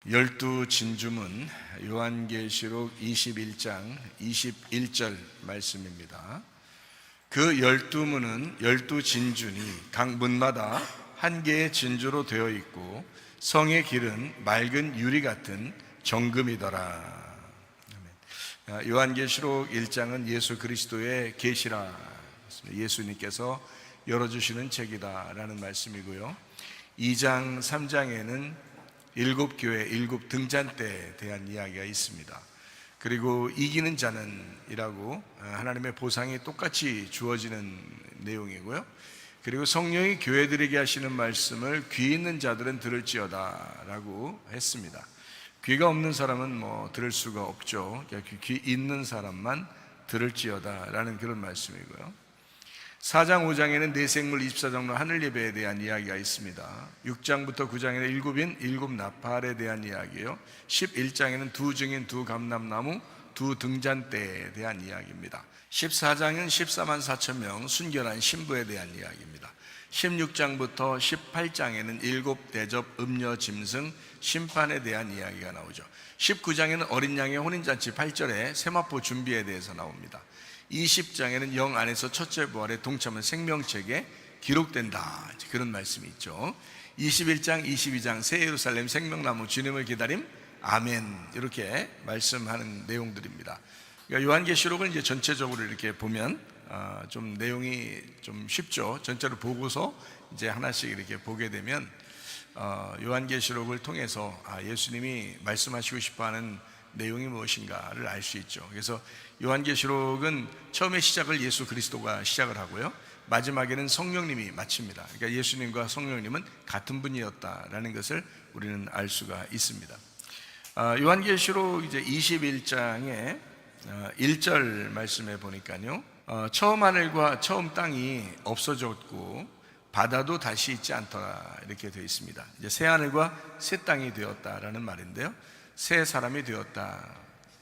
열두 진주문 요한계시록 21장 21절 말씀입니다. 그 열두 문은 열두 진주니 각 문마다 한 개의 진주로 되어 있고 성의 길은 맑은 유리 같은 정금이더라. 요한계시록 1장은 예수 그리스도의 계시라, 예수님께서 열어주시는 책이다 라는 말씀이고요. 2장 3장에는 일곱 교회, 일곱 등잔대에 대한 이야기가 있습니다. 그리고 이기는 자는 이라고 하나님의 보상이 똑같이 주어지는 내용이고요. 그리고 성령이 교회들에게 하시는 말씀을 귀 있는 자들은 들을지어다 라고 했습니다. 귀가 없는 사람은 들을 수가 없죠. 귀 있는 사람만 들을지어다 라는 그런 말씀이고요. 4장 5장에는 내생물 24장로 하늘 예배에 대한 이야기가 있습니다. 6장부터 9장에는 일곱인 일곱 나팔에 대한 이야기예요. 11장에는 두 증인 두 감람나무 두 등잔대에 대한 이야기입니다. 14장은 14만 4천 명 순결한 신부에 대한 이야기입니다. 16장부터 18장에는 일곱 대접 음녀 짐승 심판에 대한 이야기가 나오죠. 19장에는 어린 양의 혼인잔치 8절에 세마포 준비에 대해서 나옵니다. 20장에는 영 안에서 첫째 부활의 동참은 생명책에 기록된다, 그런 말씀이 있죠. 21장, 22장 새 예루살렘 생명나무 주님을 기다림 아멘, 이렇게 말씀하는 내용들입니다. 그러니까 요한계시록을 이제 전체적으로 이렇게 보면 좀 내용이 좀 쉽죠. 전체를 보고서 이제 하나씩 이렇게 보게 되면 요한계시록을 통해서 예수님이 말씀하시고 싶어하는 내용이 무엇인가를 알 수 있죠. 그래서 요한계시록은 처음에 시작을 예수 그리스도가 시작을 하고요, 마지막에는 성령님이 마칩니다. 그러니까 예수님과 성령님은 같은 분이었다라는 것을 우리는 알 수가 있습니다. 요한계시록 이제 21장의 1절 말씀에 보니까요, 처음 하늘과 처음 땅이 없어졌고 바다도 다시 있지 않더라, 이렇게 되어 있습니다. 이제 새 하늘과 새 땅이 되었다라는 말인데요, 새 사람이 되었다,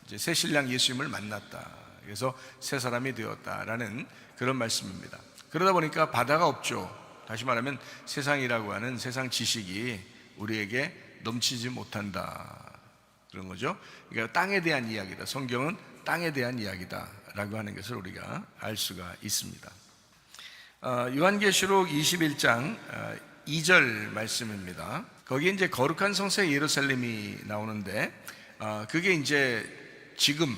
이제 새 신랑 예수님을 만났다, 그래서 새 사람이 되었다라는 그런 말씀입니다. 그러다 보니까 바다가 없죠. 다시 말하면 세상이라고 하는 세상 지식이 우리에게 넘치지 못한다, 그런 거죠. 그러니까 땅에 대한 이야기다, 성경은 땅에 대한 이야기다 라고 하는 것을 우리가 알 수가 있습니다. 요한계시록 21장 2절 말씀입니다. 거기에 이제 거룩한 성새 예루살렘이 나오는데 그게 이제 지금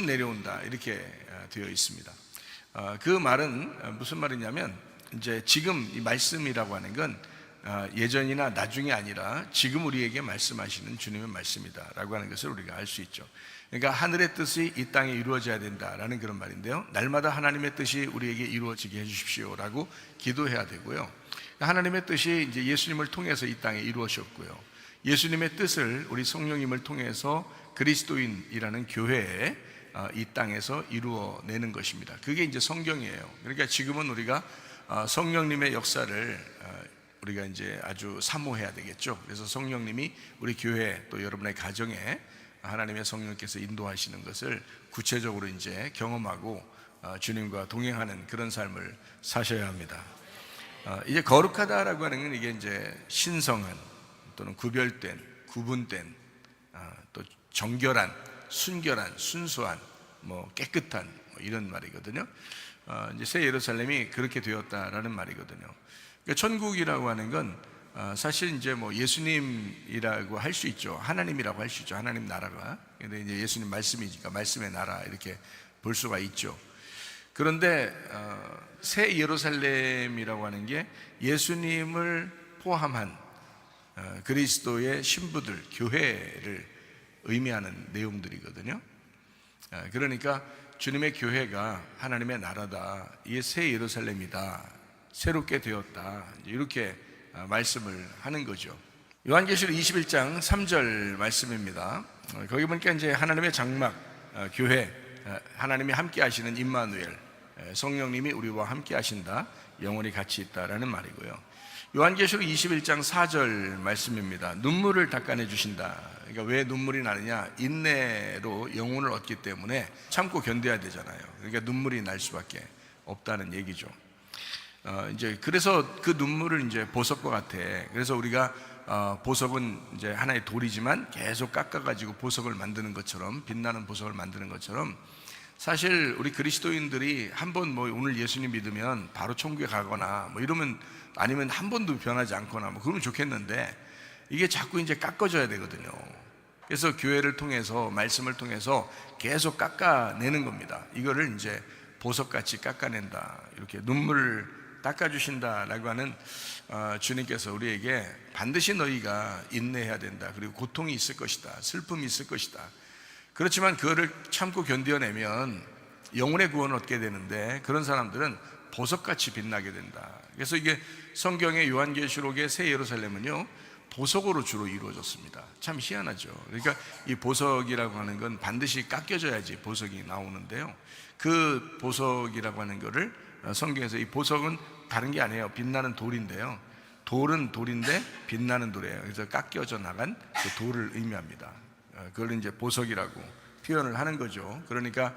내려온다, 이렇게 되어 있습니다. 그 말은 무슨 말이냐면, 이제 지금 이 말씀이라고 하는 건 예전이나 나중이 아니라 지금 우리에게 말씀하시는 주님의 말씀이다 라고 하는 것을 우리가 알 수 있죠. 그러니까 하늘의 뜻이 이 땅에 이루어져야 된다라는 그런 말인데요, 날마다 하나님의 뜻이 우리에게 이루어지게 해주십시오 라고 기도해야 되고요, 하나님의 뜻이 이제 예수님을 통해서 이 땅에 이루어졌고요, 예수님의 뜻을 우리 성령님을 통해서 그리스도인이라는 교회에 이 땅에서 이루어내는 것입니다. 그게 이제 성경이에요. 그러니까 지금은 우리가 성령님의 역사를 우리가 이제 아주 사모해야 되겠죠. 그래서 성령님이 우리 교회 또 여러분의 가정에 하나님의 성령께서 인도하시는 것을 구체적으로 이제 경험하고 주님과 동행하는 그런 삶을 사셔야 합니다. 이제 거룩하다라고 하는 건 이게 이제 신성한 또는 구별된, 구분된, 또 정결한, 순결한, 순수한, 깨끗한 이런 말이거든요. 이제 새 예루살렘이 그렇게 되었다라는 말이거든요. 그러니까 천국이라고 하는 건 사실 이제 예수님이라고 할 수 있죠. 하나님이라고 할 수 있죠. 하나님 나라가. 근데 이제 예수님 말씀이니까 말씀의 나라, 이렇게 볼 수가 있죠. 그런데 새 예루살렘이라고 하는 게 예수님을 포함한 그리스도의 신부들, 교회를 의미하는 내용들이거든요. 그러니까 주님의 교회가 하나님의 나라다, 이게 새 예루살렘이다, 새롭게 되었다, 이렇게 말씀을 하는 거죠. 요한계시록 21장 3절 말씀입니다. 거기 보니까 이제 하나님의 장막, 교회, 하나님이 함께 하시는 임마누엘, 성령님이 우리와 함께 하신다, 영원히 같이 있다라는 말이고요. 요한계시록 21장 4절 말씀입니다. 눈물을 닦아내 주신다. 그러니까 왜 눈물이 나느냐, 인내로 영혼을 얻기 때문에 참고 견뎌야 되잖아요. 그러니까 눈물이 날 수밖에 없다는 얘기죠. 이제 그래서 그 눈물을 이제 보석과 같아. 그래서 우리가 보석은 이제 하나의 돌이지만 계속 깎아가지고 보석을 만드는 것처럼, 빛나는 보석을 만드는 것처럼, 사실 우리 그리스도인들이 한번 뭐 오늘 예수님 믿으면 바로 천국에 가거나 뭐 이러면, 아니면 한 번도 변하지 않거나 뭐 그러면 좋겠는데, 이게 자꾸 이제 깎아줘야 되거든요. 그래서 교회를 통해서, 말씀을 통해서 계속 깎아내는 겁니다. 이거를 이제 보석같이 깎아낸다, 이렇게 눈물을 닦아주신다라고 하는 주님께서 우리에게 반드시 너희가 인내해야 된다, 그리고 고통이 있을 것이다, 슬픔이 있을 것이다. 그렇지만 그거를 참고 견뎌내면 영혼의 구원을 얻게 되는데, 그런 사람들은 보석같이 빛나게 된다. 그래서 이게 성경의 요한계시록의 새 예루살렘은요, 보석으로 주로 이루어졌습니다. 참 희한하죠. 그러니까 이 보석이라고 하는 건 반드시 깎여져야지 보석이 나오는데요, 그 보석이라고 하는 거를 성경에서, 이 보석은 다른 게 아니에요. 빛나는 돌인데요, 돌은 돌인데 빛나는 돌이에요. 그래서 깎여져 나간 그 돌을 의미합니다. 그걸 이제 보석이라고 표현을 하는 거죠. 그러니까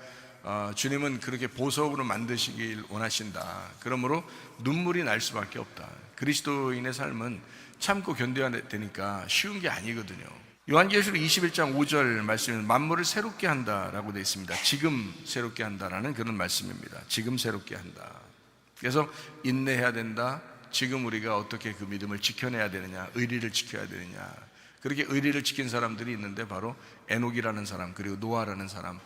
주님은 그렇게 보석으로 만드시길 원하신다. 그러므로 눈물이 날 수밖에 없다. 그리스도인의 삶은 참고 견뎌야 되니까 쉬운 게 아니거든요. 요한계시록 21장 5절 말씀은 만물을 새롭게 한다라고 되어 있습니다. 지금 새롭게 한다라는 그런 말씀입니다. 지금 새롭게 한다. 그래서 인내해야 된다. 지금 우리가 어떻게 그 믿음을 지켜내야 되느냐, 의리를 지켜야 되느냐. 그렇게 의리를 지킨 사람들이 있는데 바로 에녹이라는 사람, 그리고 노아라는 사람,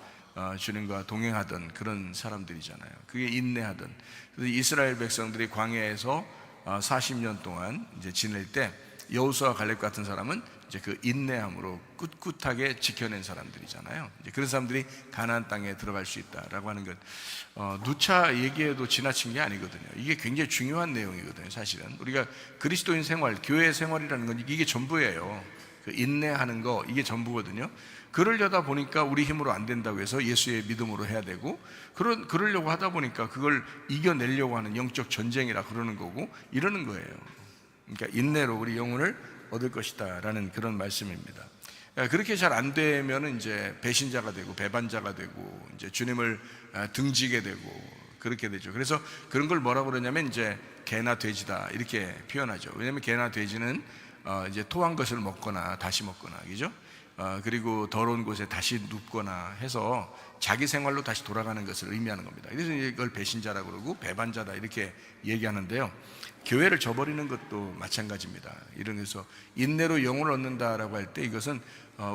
주님과 동행하던 그런 사람들이잖아요. 그게 인내하던. 그래서 이스라엘 백성들이 광야에서 40년 동안 이제 지낼 때 여호수아 갈렙 같은 사람은 이제 그 인내함으로 꿋꿋하게 지켜낸 사람들이잖아요. 이제 그런 사람들이 가나안 땅에 들어갈 수 있다라고 하는 것, 누차 얘기해도 지나친 게 아니거든요. 이게 굉장히 중요한 내용이거든요. 사실은 우리가 그리스도인 생활, 교회 생활이라는 건 이게 전부예요. 그 인내하는 거, 이게 전부거든요. 그러려다 보니까 우리 힘으로 안 된다고 해서 예수의 믿음으로 해야 되고, 그러려고 하다 보니까 그걸 이겨내려고 하는 영적 전쟁이라 그러는 거고, 이러는 거예요. 그러니까 인내로 우리 영혼을 얻을 것이다 라는 그런 말씀입니다. 그렇게 잘 안 되면 이제 배신자가 되고 배반자가 되고 이제 주님을 등지게 되고 그렇게 되죠. 그래서 그런 걸 뭐라고 그러냐면 이제 개나 돼지다 이렇게 표현하죠. 왜냐하면 개나 돼지는 이제 토한 것을 먹거나 다시 먹거나, 그죠? 그리고 더러운 곳에 다시 눕거나 해서 자기 생활로 다시 돌아가는 것을 의미하는 겁니다. 그래서 이걸 배신자라고 그러고 배반자다 이렇게 얘기하는데요, 교회를 저버리는 것도 마찬가지입니다. 이러면서 인내로 영혼을 얻는다라고 할 때 이것은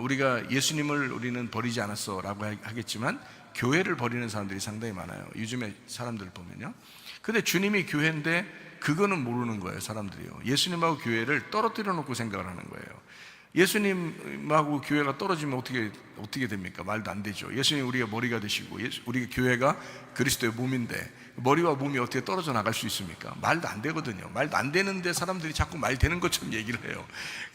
우리가 예수님을 우리는 버리지 않았어 라고 하겠지만 교회를 버리는 사람들이 상당히 많아요. 요즘에 사람들을 보면요. 근데 주님이 교회인데 그거는 모르는 거예요. 사람들이요, 예수님하고 교회를 떨어뜨려 놓고 생각을 하는 거예요. 예수님하고 교회가 떨어지면 어떻게 됩니까? 말도 안 되죠. 예수님 우리가 머리가 되시고 우리 교회가 그리스도의 몸인데 머리와 몸이 어떻게 떨어져 나갈 수 있습니까? 말도 안 되거든요. 말도 안 되는데 사람들이 자꾸 말 되는 것처럼 얘기를 해요.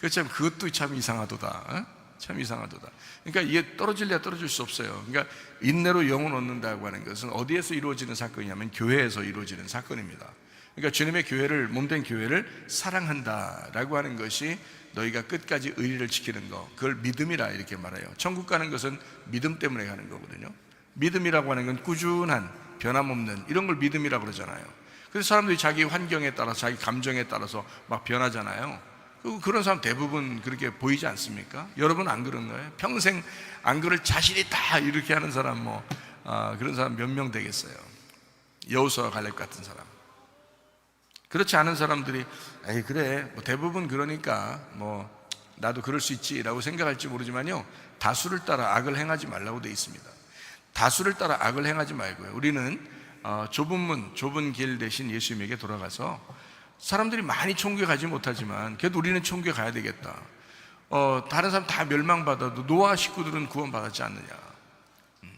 그것도 참 이상하도다. 참 이상하도다. 그러니까 이게 떨어질래야 떨어질 수 없어요. 그러니까 인내로 영혼 얻는다고 하는 것은 어디에서 이루어지는 사건이냐면 교회에서 이루어지는 사건입니다. 그러니까 주님의 교회를, 몸된 교회를 사랑한다라고 하는 것이 너희가 끝까지 의리를 지키는 거, 그걸 믿음이라 이렇게 말해요. 천국 가는 것은 믿음 때문에 가는 거거든요. 믿음이라고 하는 건 꾸준한, 변함없는 이런 걸 믿음이라고 그러잖아요. 그래서 사람들이 자기 환경에 따라서, 자기 감정에 따라서 막 변하잖아요. 그런 사람 대부분 그렇게 보이지 않습니까? 여러분 안 그런 거예요? 평생 안 그럴 자신이 다 이렇게 하는 사람 그런 사람 몇 명 되겠어요? 여호수아 갈렙 같은 사람. 그렇지 않은 사람들이 에이 그래 뭐 대부분 그러니까 뭐 나도 그럴 수 있지 라고 생각할지 모르지만요, 다수를 따라 악을 행하지 말라고 되어 있습니다. 다수를 따라 악을 행하지 말고요, 우리는 좁은 문, 좁은 길 대신 예수님에게 돌아가서, 사람들이 많이 천국에 가지 못하지만 그래도 우리는 천국에 가야 되겠다. 다른 사람 다 멸망받아도 노아 식구들은 구원받았지 않느냐,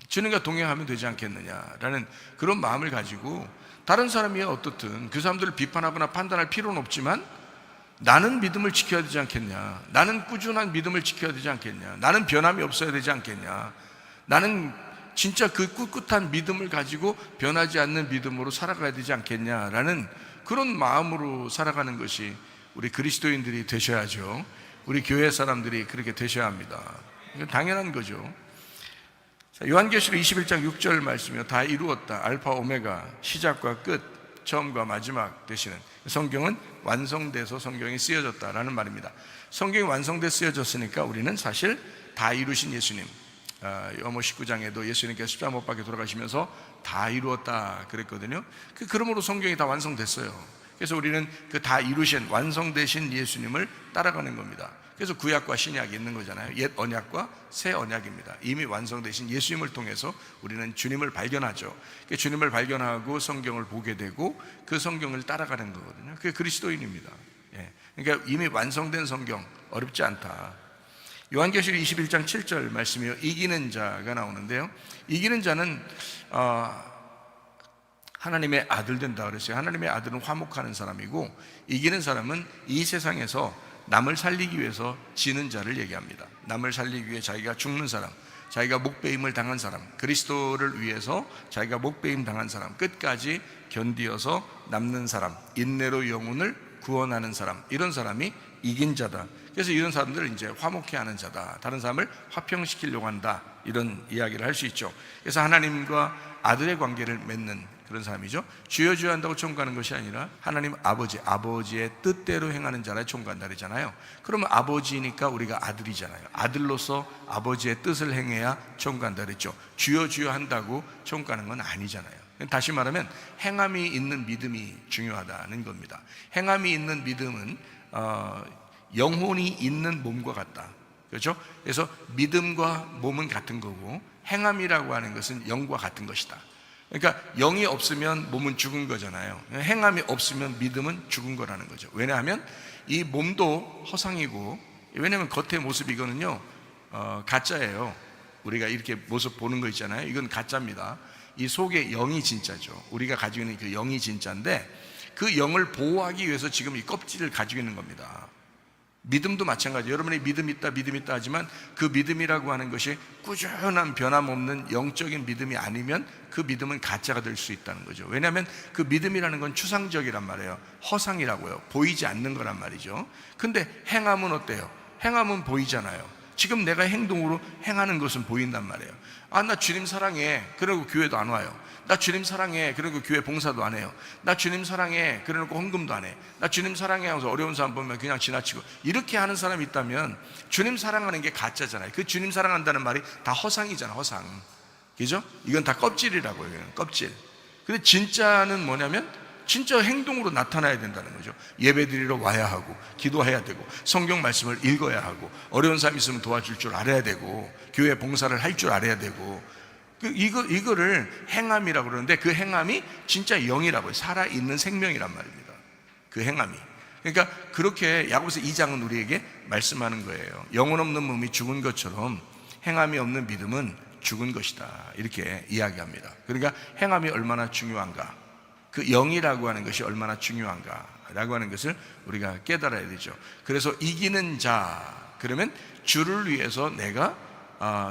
주님과 동행하면 되지 않겠느냐라는 그런 마음을 가지고, 다른 사람이 어떻든 그 사람들을 비판하거나 판단할 필요는 없지만 나는 믿음을 지켜야 되지 않겠냐, 나는 꾸준한 믿음을 지켜야 되지 않겠냐, 나는 변함이 없어야 되지 않겠냐, 나는 진짜 그 꿋꿋한 믿음을 가지고 변하지 않는 믿음으로 살아가야 되지 않겠냐라는 그런 마음으로 살아가는 것이 우리 그리스도인들이 되셔야죠. 우리 교회 사람들이 그렇게 되셔야 합니다. 이건 당연한 거죠. 요한계시록 21장 6절 말씀이요, 다 이루었다. 알파 오메가, 시작과 끝, 처음과 마지막 되시는, 성경은 완성돼서 성경이 쓰여졌다라는 말입니다. 성경이 완성돼 쓰여졌으니까 우리는 사실 다 이루신 예수님, 요한복음 19장에도 예수님께서 십자가 못 박혀 돌아가시면서 다 이루었다 그랬거든요. 그러므로 성경이 다 완성됐어요. 그래서 우리는 그 다 이루신 완성되신 예수님을 따라가는 겁니다. 그래서 구약과 신약이 있는 거잖아요. 옛 언약과 새 언약입니다. 이미 완성되신 예수님을 통해서 우리는 주님을 발견하죠. 주님을 발견하고 성경을 보게 되고 그 성경을 따라가는 거거든요. 그게 그리스도인입니다. 그러니까 이미 완성된 성경, 어렵지 않다. 요한계시록 21장 7절 말씀이요, 이기는 자가 나오는데요, 이기는 자는 하나님의 아들 된다 그랬어요. 하나님의 아들은 화목하는 사람이고, 이기는 사람은 이 세상에서 남을 살리기 위해서 지는 자를 얘기합니다. 남을 살리기 위해 자기가 죽는 사람, 자기가 목배임을 당한 사람, 그리스도를 위해서 자기가 목배임 당한 사람, 끝까지 견디어서 남는 사람, 인내로 영혼을 구원하는 사람, 이런 사람이 이긴 자다. 그래서 이런 사람들을 이제 화목해 하는 자다, 다른 사람을 화평시키려고 한다, 이런 이야기를 할 수 있죠. 그래서 하나님과 아들의 관계를 맺는 그런 사람이죠. 주여 주여 한다고 총구하는 것이 아니라 하나님 아버지의 뜻대로 행하는 자라 총구한다 그러잖아요. 그러면 아버지니까 우리가 아들이잖아요. 아들로서 아버지의 뜻을 행해야 총구한다 그랬죠. 주여 주여 한다고 총구하는 건 아니잖아요. 다시 말하면 행함이 있는 믿음이 중요하다는 겁니다. 행함이 있는 믿음은 영혼이 있는 몸과 같다, 그렇죠? 그래서 믿음과 몸은 같은 거고, 행함이라고 하는 것은 영과 같은 것이다. 그러니까 영이 없으면 몸은 죽은 거잖아요. 행함이 없으면 믿음은 죽은 거라는 거죠. 왜냐하면 이 몸도 허상이고, 왜냐하면 겉의 모습 이거는요 가짜예요. 우리가 이렇게 모습 보는 거 있잖아요, 이건 가짜입니다. 이 속에 영이 진짜죠. 우리가 가지고 있는 그 영이 진짜인데, 그 영을 보호하기 위해서 지금 이 껍질을 가지고 있는 겁니다. 믿음도 마찬가지예요. 여러분이 믿음 있다 하지만 그 믿음이라고 하는 것이 꾸준한 변함없는 영적인 믿음이 아니면 그 믿음은 가짜가 될 수 있다는 거죠. 왜냐하면 그 믿음이라는 건 추상적이란 말이에요. 허상이라고요. 보이지 않는 거란 말이죠. 근데 행함은 어때요? 행함은 보이잖아요. 지금 내가 행동으로 행하는 것은 보인단 말이에요. 나 주님 사랑해, 그러고 교회도 안 와요. 나 주님 사랑해, 그러고 교회 봉사도 안 해요. 나 주님 사랑해, 그러고 헌금도 안 해. 나 주님 사랑해 하면서 어려운 사람 보면 그냥 지나치고, 이렇게 하는 사람이 있다면 주님 사랑하는 게 가짜잖아요. 그 주님 사랑한다는 말이 다 허상이잖아, 허상. 그죠? 이건 다 껍질이라고요. 껍질. 근데 진짜는 뭐냐면 진짜 행동으로 나타나야 된다는 거죠. 예배드리러 와야 하고, 기도해야 되고, 성경 말씀을 읽어야 하고, 어려운 사람 있으면 도와줄 줄 알아야 되고, 교회 봉사를 할 줄 알아야 되고, 이거를 행함이라고 그러는데, 그 행함이 진짜 영이라고요. 살아있는 생명이란 말입니다, 그 행함이. 그러니까 그렇게 야고보서 2장은 우리에게 말씀하는 거예요. 영혼 없는 몸이 죽은 것처럼 행함이 없는 믿음은 죽은 것이다, 이렇게 이야기합니다. 그러니까 행함이 얼마나 중요한가, 그 영이라고 하는 것이 얼마나 중요한가라고 하는 것을 우리가 깨달아야 되죠. 그래서 이기는 자, 그러면 주를 위해서 내가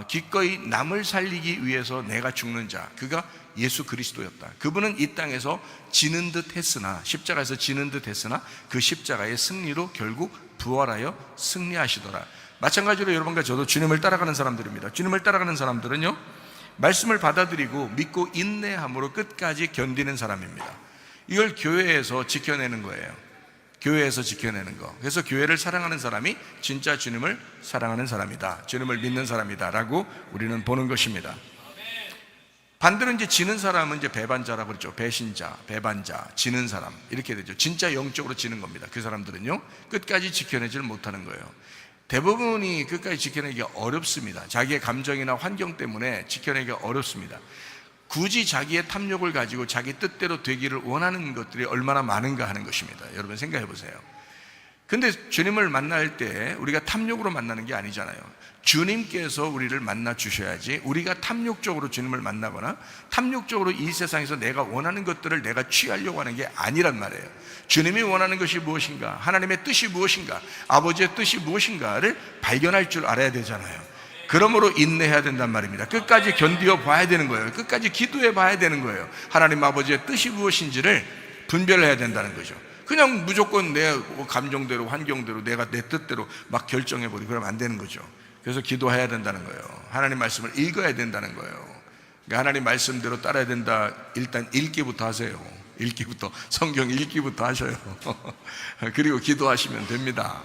기꺼이 남을 살리기 위해서 내가 죽는 자, 그가 예수 그리스도였다. 그분은 이 땅에서 지는 듯 했으나, 십자가에서 지는 듯 했으나 그 십자가의 승리로 결국 부활하여 승리하시더라. 마찬가지로 여러분과 저도 주님을 따라가는 사람들입니다. 주님을 따라가는 사람들은요, 말씀을 받아들이고 믿고 인내함으로 끝까지 견디는 사람입니다. 이걸 교회에서 지켜내는 거예요. 교회에서 지켜내는 거. 그래서 교회를 사랑하는 사람이 진짜 주님을 사랑하는 사람이다, 주님을 믿는 사람이다 라고 우리는 보는 것입니다. 반대로 이제 지는 사람은 이제 배반자라고 그랬죠. 배신자, 배반자, 지는 사람, 이렇게 되죠. 진짜 영적으로 지는 겁니다. 그 사람들은요, 끝까지 지켜내지를 못하는 거예요. 대부분이 끝까지 지켜내기가 어렵습니다. 자기의 감정이나 환경 때문에 지켜내기가 어렵습니다. 굳이 자기의 탐욕을 가지고 자기 뜻대로 되기를 원하는 것들이 얼마나 많은가 하는 것입니다. 여러분 생각해 보세요. 근데 주님을 만날 때 우리가 탐욕으로 만나는 게 아니잖아요. 주님께서 우리를 만나 주셔야지, 우리가 탐욕적으로 주님을 만나거나 탐욕적으로 이 세상에서 내가 원하는 것들을 내가 취하려고 하는 게 아니란 말이에요. 주님이 원하는 것이 무엇인가, 하나님의 뜻이 무엇인가, 아버지의 뜻이 무엇인가를 발견할 줄 알아야 되잖아요. 그러므로 인내해야 된단 말입니다. 끝까지 견디어 봐야 되는 거예요. 끝까지 기도해 봐야 되는 거예요. 하나님 아버지의 뜻이 무엇인지를 분별해야 된다는 거죠. 그냥 무조건 내 감정대로, 환경대로, 내가 내 뜻대로 막 결정해버리고 그러면 안 되는 거죠. 그래서 기도해야 된다는 거예요. 하나님 말씀을 읽어야 된다는 거예요. 그러니까 하나님 말씀대로 따라야 된다, 일단 읽기부터 하세요. 읽기부터, 성경 읽기부터 하셔요. 그리고 기도하시면 됩니다.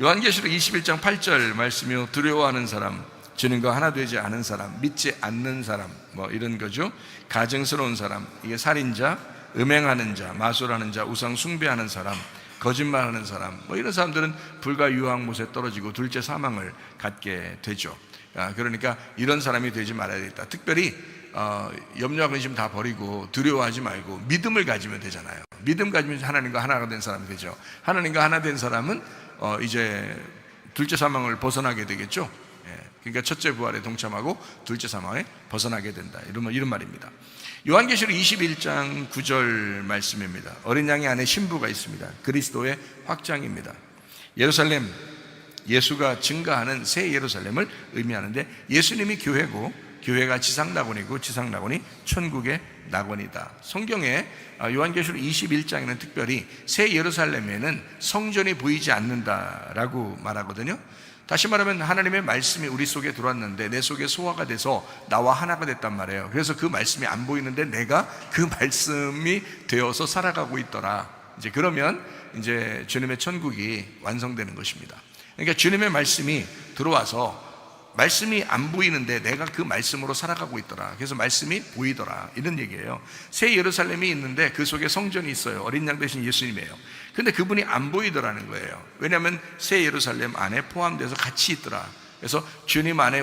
요한계시록 21장 8절 말씀이요, 두려워하는 사람, 주님과 하나 되지 않은 사람, 믿지 않는 사람, 뭐 이런 거죠. 가증스러운 사람, 이게 살인자, 음행하는 자, 마술하는 자, 우상 숭배하는 사람, 거짓말하는 사람, 뭐 이런 사람들은 불과 유황못에 떨어지고 둘째 사망을 갖게 되죠. 그러니까 이런 사람이 되지 말아야 되겠다. 특별히 염려와 근심 다 버리고 두려워하지 말고 믿음을 가지면 되잖아요. 믿음 가지면 하나님과 하나가 된 사람이 되죠. 하나님과 하나 된 사람은 이제 둘째 사망을 벗어나게 되겠죠. 그러니까 첫째 부활에 동참하고 둘째 사망에 벗어나게 된다, 이런 말입니다. 요한계시록 21장 9절 말씀입니다. 어린 양의 안에 신부가 있습니다. 그리스도의 확장입니다. 예루살렘, 예수가 증가하는 새 예루살렘을 의미하는데, 예수님이 교회고 교회가 지상낙원이고 지상낙원이 천국의 낙원이다. 성경에 요한계시록 21장에는 특별히 새 예루살렘에는 성전이 보이지 않는다라고 말하거든요. 다시 말하면 하나님의 말씀이 우리 속에 들어왔는데 내 속에 소화가 돼서 나와 하나가 됐단 말이에요. 그래서 그 말씀이 안 보이는데 내가 그 말씀이 되어서 살아가고 있더라. 이제 그러면 이제 주님의 천국이 완성되는 것입니다. 그러니까 주님의 말씀이 들어와서 말씀이 안 보이는데 내가 그 말씀으로 살아가고 있더라. 그래서 말씀이 보이더라, 이런 얘기예요. 새 예루살렘이 있는데 그 속에 성전이 있어요. 어린 양 대신 예수님이에요. 근데 그분이 안 보이더라는 거예요. 왜냐하면 새 예루살렘 안에 포함돼서 같이 있더라. 그래서 주님 안에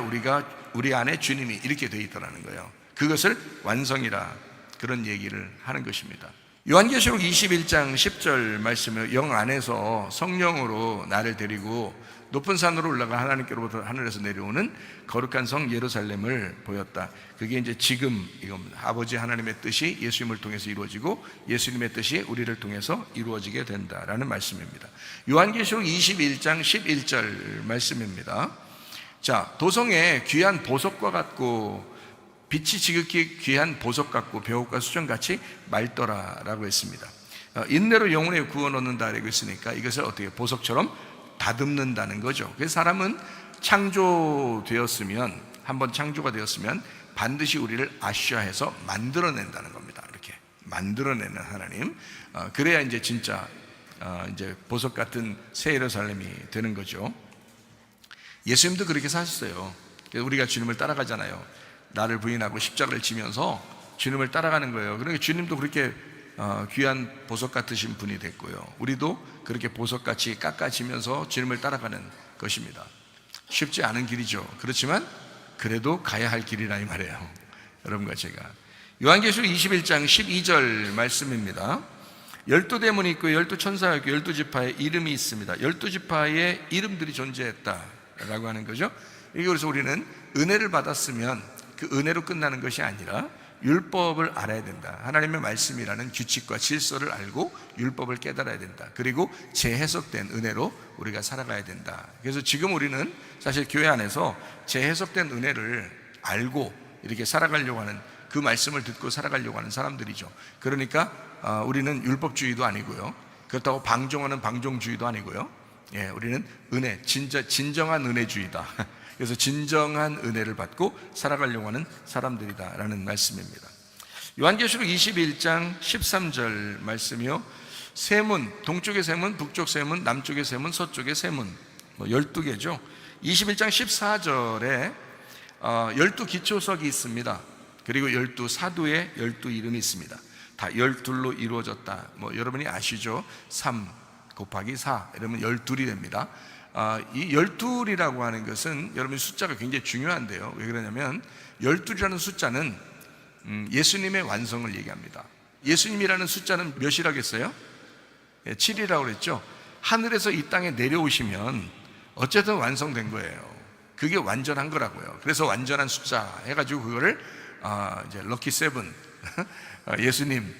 우리 안에 주님이 이렇게 돼 있더라는 거예요. 그것을 완성이라, 그런 얘기를 하는 것입니다. 요한계시록 21장 10절 말씀에 영 안에서 성령으로 나를 데리고 높은 산으로 올라가 하나님께로부터 하늘에서 내려오는 거룩한 성 예루살렘을 보였다. 그게 이제 지금 이겁니다. 아버지 하나님의 뜻이 예수님을 통해서 이루어지고 예수님의 뜻이 우리를 통해서 이루어지게 된다라는 말씀입니다. 요한계시록 21장 11절 말씀입니다. 자, 도성에 귀한 보석과 같고 빛이 지극히 귀한 보석 같고 벼옷과 수정같이 맑더라라고 했습니다. 인내로 영혼의 구원 얻는다 라고 했으니까 이것을 어떻게 보석처럼 다듬는다는 거죠. 그래서 사람은 창조되었으면, 한번 창조가 되었으면 반드시 우리를 아시아해서 만들어낸다는 겁니다. 이렇게 만들어내는 하나님, 그래야 이제 진짜 이제 보석 같은 새 예루살렘이 되는 거죠. 예수님도 그렇게 사셨어요. 우리가 주님을 따라가잖아요. 나를 부인하고 십자가를 지면서 주님을 따라가는 거예요. 그러니까 주님도 그렇게 귀한 보석 같으신 분이 됐고요. 우리도 그렇게 보석같이 깎아지면서 주님을 따라가는 것입니다. 쉽지 않은 길이죠. 그렇지만 그래도 가야 할 길이라 이 말이에요. 여러분과 제가 요한계시록 21장 12절 말씀입니다. 12대문이 있고 12천사가 있고 12지파의 이름이 있습니다. 12지파의 이름들이 존재했다라고 하는 거죠. 이게 그래서 우리는 은혜를 받았으면 그 은혜로 끝나는 것이 아니라 율법을 알아야 된다. 하나님의 말씀이라는 규칙과 질서를 알고 율법을 깨달아야 된다. 그리고 재해석된 은혜로 우리가 살아가야 된다. 그래서 지금 우리는 사실 교회 안에서 재해석된 은혜를 알고 이렇게 살아가려고 하는, 그 말씀을 듣고 살아가려고 하는 사람들이죠. 그러니까 우리는 율법주의도 아니고요, 그렇다고 방종하는 방종주의도 아니고요. 우리는 은혜, 진정한 은혜주의다. 그래서 진정한 은혜를 받고 살아가려고 하는 사람들이다라는 말씀입니다. 요한계시록 21장 13절 말씀이요, 세문, 동쪽의 세문, 북쪽 세문, 남쪽의 세문, 서쪽의 세문, 12개죠 21장 14절에 12기초석이 있습니다. 그리고 12사도의 12 이름이 있습니다. 다 12로 이루어졌다. 여러분이 아시죠? 3 곱하기 4 이러면 12이 됩니다. 이 12이라고 하는 것은 여러분 숫자가 굉장히 중요한데요. 왜 그러냐면 12라는 숫자는 예수님의 완성을 얘기합니다. 예수님이라는 숫자는 몇이라고 했어요? 7이라고 그랬죠. 하늘에서 이 땅에 내려오시면 어쨌든 완성된 거예요. 그게 완전한 거라고요. 그래서 완전한 숫자 해가지고 그거를 이제 럭키 세븐 예수님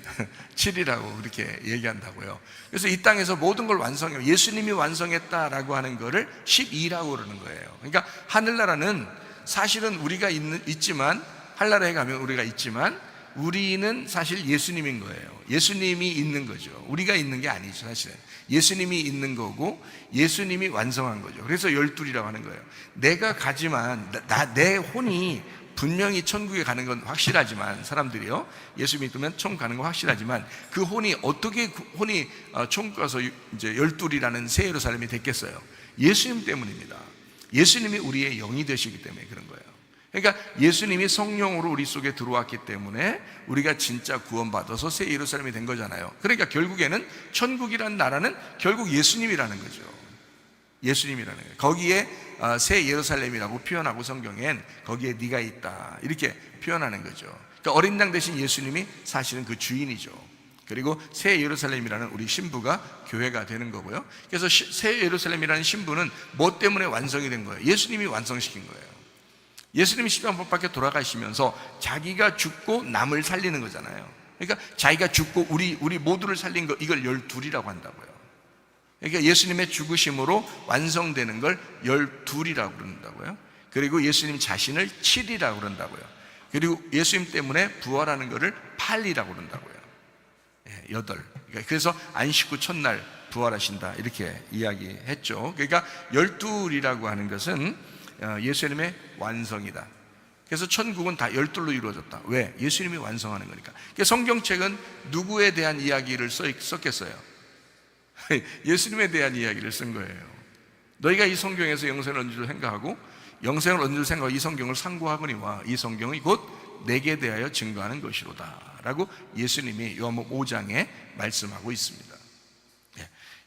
7이라고 그렇게 얘기한다고요. 그래서 이 땅에서 모든 걸 완성해요. 예수님이 완성했다라고 하는 거를 12라고 그러는 거예요. 그러니까 하늘나라는 사실은 우리가 있지만, 하늘나라에 가면 우리가 있지만 우리는 사실 예수님인 거예요. 예수님이 있는 거죠. 우리가 있는 게 아니죠. 사실은 예수님이 있는 거고 예수님이 완성한 거죠. 그래서 12이라고 하는 거예요. 내가 가지만 내 혼이 분명히 천국에 가는 건 확실하지만, 사람들이요, 예수 믿으면 천국 가는 건 확실하지만, 그 혼이 어떻게 혼이 천국 가서 이제 열둘이라는 새 예루살렘이 됐겠어요? 예수님 때문입니다. 예수님이 우리의 영이 되시기 때문에 그런 거예요. 그러니까 예수님이 성령으로 우리 속에 들어왔기 때문에 우리가 진짜 구원받아서 새 예루살렘이 된 거잖아요. 그러니까 결국에는 천국이라는 나라는 결국 예수님이라는 거죠. 예수님이라는 거예요. 거기에 새 예루살렘이라고 표현하고, 성경엔 거기에 네가 있다 이렇게 표현하는 거죠. 그러니까 어린 양 대신 예수님이 사실은 그 주인이죠. 그리고 새 예루살렘이라는 우리 신부가 교회가 되는 거고요. 그래서 새 예루살렘이라는 신부는 뭐 때문에 완성이 된 거예요? 예수님이 완성시킨 거예요. 예수님이 십자가 밖에 돌아가시면서 자기가 죽고 남을 살리는 거잖아요. 그러니까 자기가 죽고 우리 모두를 살린 거, 이걸 열둘이라고 한다고요. 그러니까 예수님의 죽으심으로 완성되는 걸 열둘이라고 그런다고요. 그리고 예수님 자신을 7이라고 그런다고요. 그리고 예수님 때문에 부활하는 것을 8이라고 그런다고요. 8. 그래서 안식 후 첫날 부활하신다 이렇게 이야기했죠. 그러니까 열둘이라고 하는 것은 예수님의 완성이다. 그래서 천국은 다 열둘로 이루어졌다. 왜? 예수님이 완성하는 거니까. 그러니까 성경책은 누구에 대한 이야기를 썼겠어요? 예수님에 대한 이야기를 쓴 거예요. 너희가 이 성경에서 영생을 얻는 줄 생각하고, 영생을 얻는 줄 생각하고 이 성경을 상고하거니와 이 성경이 곧 내게 대하여 증거하는 것이로다 라고 예수님이 요한복음 5장에 말씀하고 있습니다.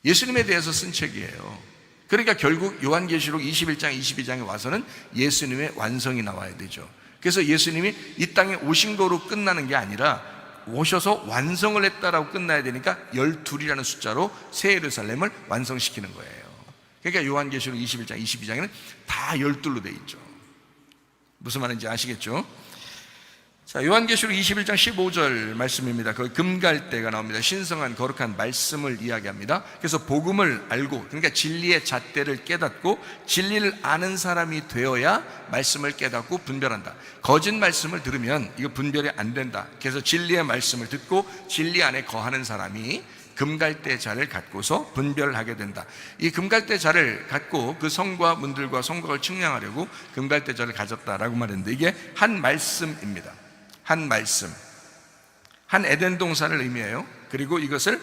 예수님에 대해서 쓴 책이에요. 그러니까 결국 요한계시록 21장 22장에 와서는 예수님의 완성이 나와야 되죠. 그래서 예수님이 이 땅에 오신 거로 끝나는 게 아니라 오셔서 완성을 했다라고 끝나야 되니까 12이라는 숫자로 새 예루살렘을 완성시키는 거예요. 그러니까 요한계시록 21장 22장에는 다 12로 돼 있죠. 무슨 말인지 아시겠죠? 자, 요한계시록 21장 15절 말씀입니다. 그 금갈대가 나옵니다. 신성한 거룩한 말씀을 이야기합니다. 그래서 복음을 알고, 그러니까 진리의 잣대를 깨닫고 진리를 아는 사람이 되어야 말씀을 깨닫고 분별한다. 거짓 말씀을 들으면 이거 분별이 안 된다. 그래서 진리의 말씀을 듣고 진리 안에 거하는 사람이 금갈대 자를 갖고서 분별을 하게 된다. 이 금갈대 자를 갖고 그 성과 문들과 성곽을 측량하려고 금갈대 자를 가졌다라고 말했는데, 이게 한 말씀입니다. 한 말씀, 한 에덴 동산을 의미해요. 그리고 이것을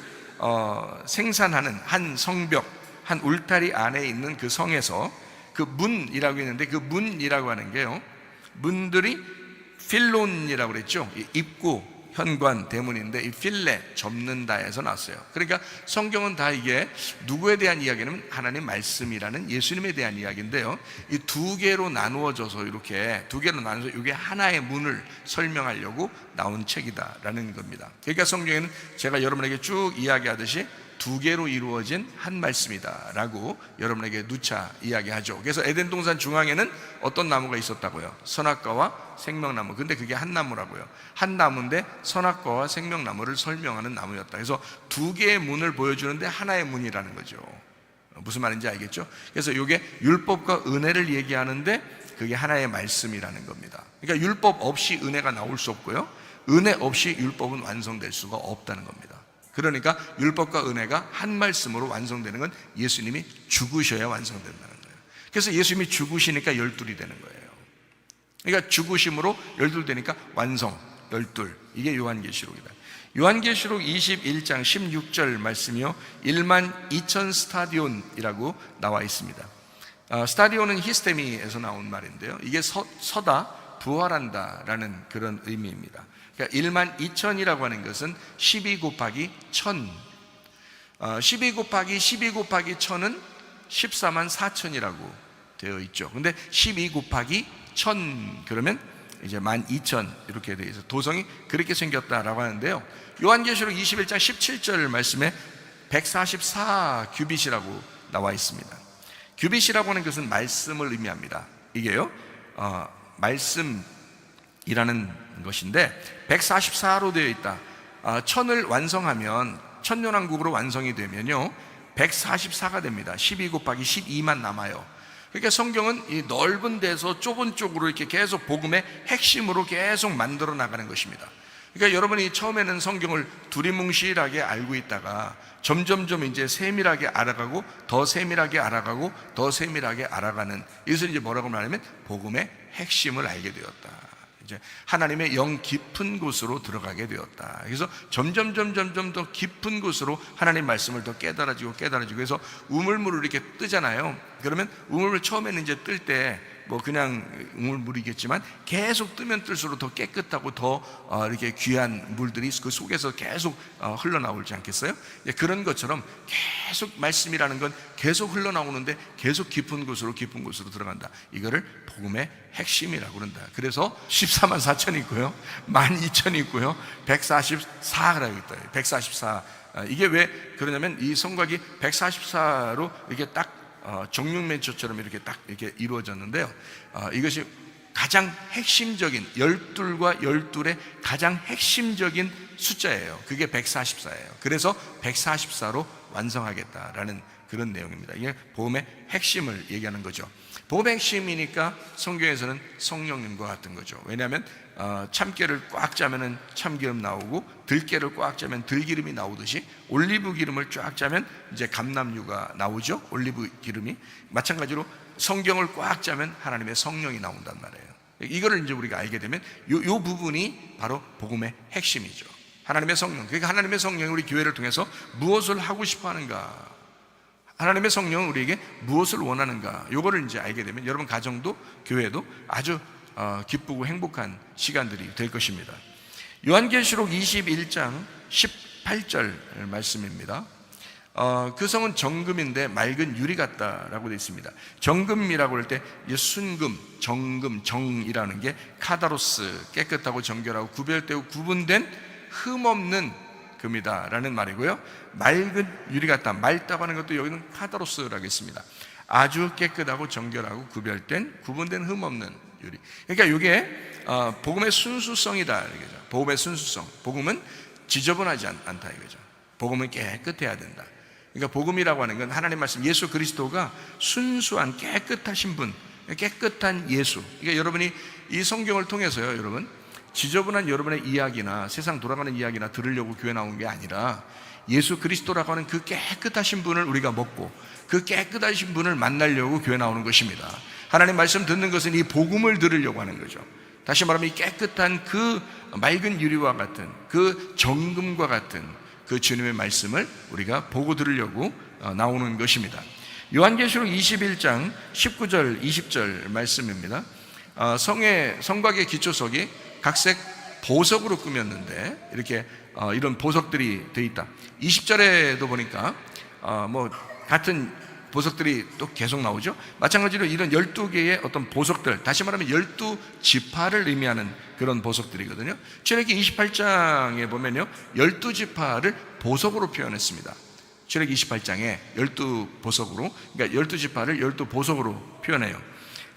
생산하는 한 성벽, 한 울타리 안에 있는 그 성에서 그 문이라고 했는데, 그 문이라고 하는 게요, 문들이 필론이라고 그랬죠. 입구, 현관, 대문인데 이 필레, 접는다에서 났어요. 그러니까 성경은 다 이게 누구에 대한 이야기는 하나님 말씀이라는 예수님에 대한 이야기인데요, 이 두 개로 나누어져서, 이렇게 두 개로 나눠서 이게 하나의 문을 설명하려고 나온 책이다라는 겁니다. 그러니까 성경에는 제가 여러분에게 쭉 이야기하듯이 두 개로 이루어진 한 말씀이다라고 여러분에게 누차 이야기하죠. 그래서 에덴 동산 중앙에는 어떤 나무가 있었다고요? 선악과와 생명나무. 근데 그게 한 나무라고요. 한 나무인데 선악과와 생명나무를 설명하는 나무였다. 그래서 두 개의 문을 보여주는데 하나의 문이라는 거죠. 무슨 말인지 알겠죠? 그래서 이게 율법과 은혜를 얘기하는데 그게 하나의 말씀이라는 겁니다. 그러니까 율법 없이 은혜가 나올 수 없고요, 은혜 없이 율법은 완성될 수가 없다는 겁니다. 그러니까 율법과 은혜가 한 말씀으로 완성되는 건 예수님이 죽으셔야 완성된다는 거예요. 그래서 예수님이 죽으시니까 12이 되는 거예요. 그러니까 죽으심으로 12 되니까 완성, 12. 이게 요한계시록이다. 요한계시록 21장 16절 말씀이요, 1만 2천 스타디온이라고 나와 있습니다. 스타디온은 히스테미에서 나온 말인데요, 이게 서다, 부활한다 라는 그런 의미입니다. 그러니까 1만 2천이라고 하는 것은 12 곱하기 1000, 12 곱하기 12 곱하기 1000은 14만 4천이라고 되어 있죠. 근데 12 곱하기 1000 그러면 이제 12,000 이렇게 되어 있어서 도성이 그렇게 생겼다라고 하는데요, 요한계시록 21장 17절 말씀에 144 규빗이라고 나와 있습니다. 규빗이라고 하는 것은 말씀을 의미합니다. 이게요, 말씀이라는 것인데 144로 되어 있다. 1000을 완성하면, 천년왕국으로 완성이 되면요 144가 됩니다. 12 곱하기 12만 남아요. 그러니까 성경은 이 넓은 데서 좁은 쪽으로 이렇게 계속 복음의 핵심으로 계속 만들어 나가는 것입니다. 그러니까 여러분이 처음에는 성경을 두리뭉실하게 알고 있다가 점점점 이제 세밀하게 알아가고, 더 세밀하게 알아가고, 더 세밀하게 알아가는, 이것을 이제 뭐라고 말하냐면 복음의 핵심을 알게 되었다. 이제 하나님의 영 깊은 곳으로 들어가게 되었다. 그래서 점점 더 깊은 곳으로 하나님 말씀을 더 깨달아지고 그래서 우물물을 이렇게 뜨잖아요. 그러면 우물물 처음에는 이제 뜰 때 뭐 그냥 우물물이겠지만 계속 뜨면 뜰수록 더 깨끗하고 더 이렇게 귀한 물들이 그 속에서 계속 흘러나오지 않겠어요? 그런 것처럼 계속 말씀이라는 건 계속 흘러나오는데 계속 깊은 곳으로 들어간다. 이거를 복음의 핵심이라고 그런다. 그래서 14만 4천이 있고요, 12,000이 있고요, 144라고 있다. 144. 이게 왜 그러냐면 이 성곽이 144로 이렇게 딱 정육면초처럼 이렇게 딱 이렇게 이루어졌는데요. 이것이 가장 핵심적인 12과 12의 가장 핵심적인 숫자예요. 그게 144예요. 그래서 144로 완성하겠다라는 그런 내용입니다. 이게 복음의 핵심을 얘기하는 거죠. 복음의 핵심이니까 성경에서는 성령님과 같은 거죠. 왜냐하면 참깨를 꽉 짜면 참기름 나오고 들깨를 꽉 짜면 들기름이 나오듯이 올리브 기름을 쫙 짜면 이제 감람유가 나오죠. 올리브 기름이. 마찬가지로 성경을 꽉 짜면 하나님의 성령이 나온단 말이에요. 이거를 이제 우리가 알게 되면 요 부분이 바로 복음의 핵심이죠. 하나님의 성령. 그러니까 하나님의 성령이 우리 교회를 통해서 무엇을 하고 싶어 하는가, 하나님의 성령은 우리에게 무엇을 원하는가, 요거를 이제 알게 되면 여러분 가정도 교회도 아주 기쁘고 행복한 시간들이 될 것입니다. 요한계시록 21장 18절 말씀입니다. 그 성은 정금인데 맑은 유리 같다라고 되어 있습니다. 정금이라고 할 때 순금, 정금, 정이라는 게 카다로스, 깨끗하고 정결하고 구별되고 구분된 흠없는 금이다라는 말이고요. 맑은 유리 같다, 맑다고 하는 것도 여기는 카다로스라고 했습니다. 아주 깨끗하고 정결하고 구별된, 구분된 흠없는 유리. 그러니까 이게 복음의 순수성이다 이거죠. 복음의 순수성. 복음은 지저분하지 않다 이거죠. 복음은 깨끗해야 된다. 그러니까 복음이라고 하는 건 하나님 말씀, 예수 그리스도가 순수한 깨끗하신 분, 깨끗한 예수. 그러니까 여러분이 이 성경을 통해서요, 여러분 지저분한 여러분의 이야기나 세상 돌아가는 이야기나 들으려고 교회 나온 게 아니라 예수 그리스도라고 하는 그 깨끗하신 분을 우리가 먹고 그 깨끗하신 분을 만나려고 교회 나오는 것입니다. 하나님 말씀 듣는 것은 이 복음을 들으려고 하는 거죠. 다시 말하면 이 깨끗한 그 맑은 유리와 같은 그 정금과 같은 그 주님의 말씀을 우리가 보고 들으려고 나오는 것입니다. 요한계시록 21장 19절 20절 말씀입니다. 성곽의 기초석이 각색 보석으로 꾸몄는데 이렇게 이런 보석들이 되어 있다. 20절에도 보니까 뭐 같은 보석들이 또 계속 나오죠. 마찬가지로 이런 12개의 어떤 보석들, 다시 말하면 12지파를 의미하는 그런 보석들이거든요. 출애굽기 28장에 보면요, 12지파를 보석으로 표현했습니다. 출애굽기 28장에 12보석으로, 그러니까 12지파를 12보석으로 표현해요.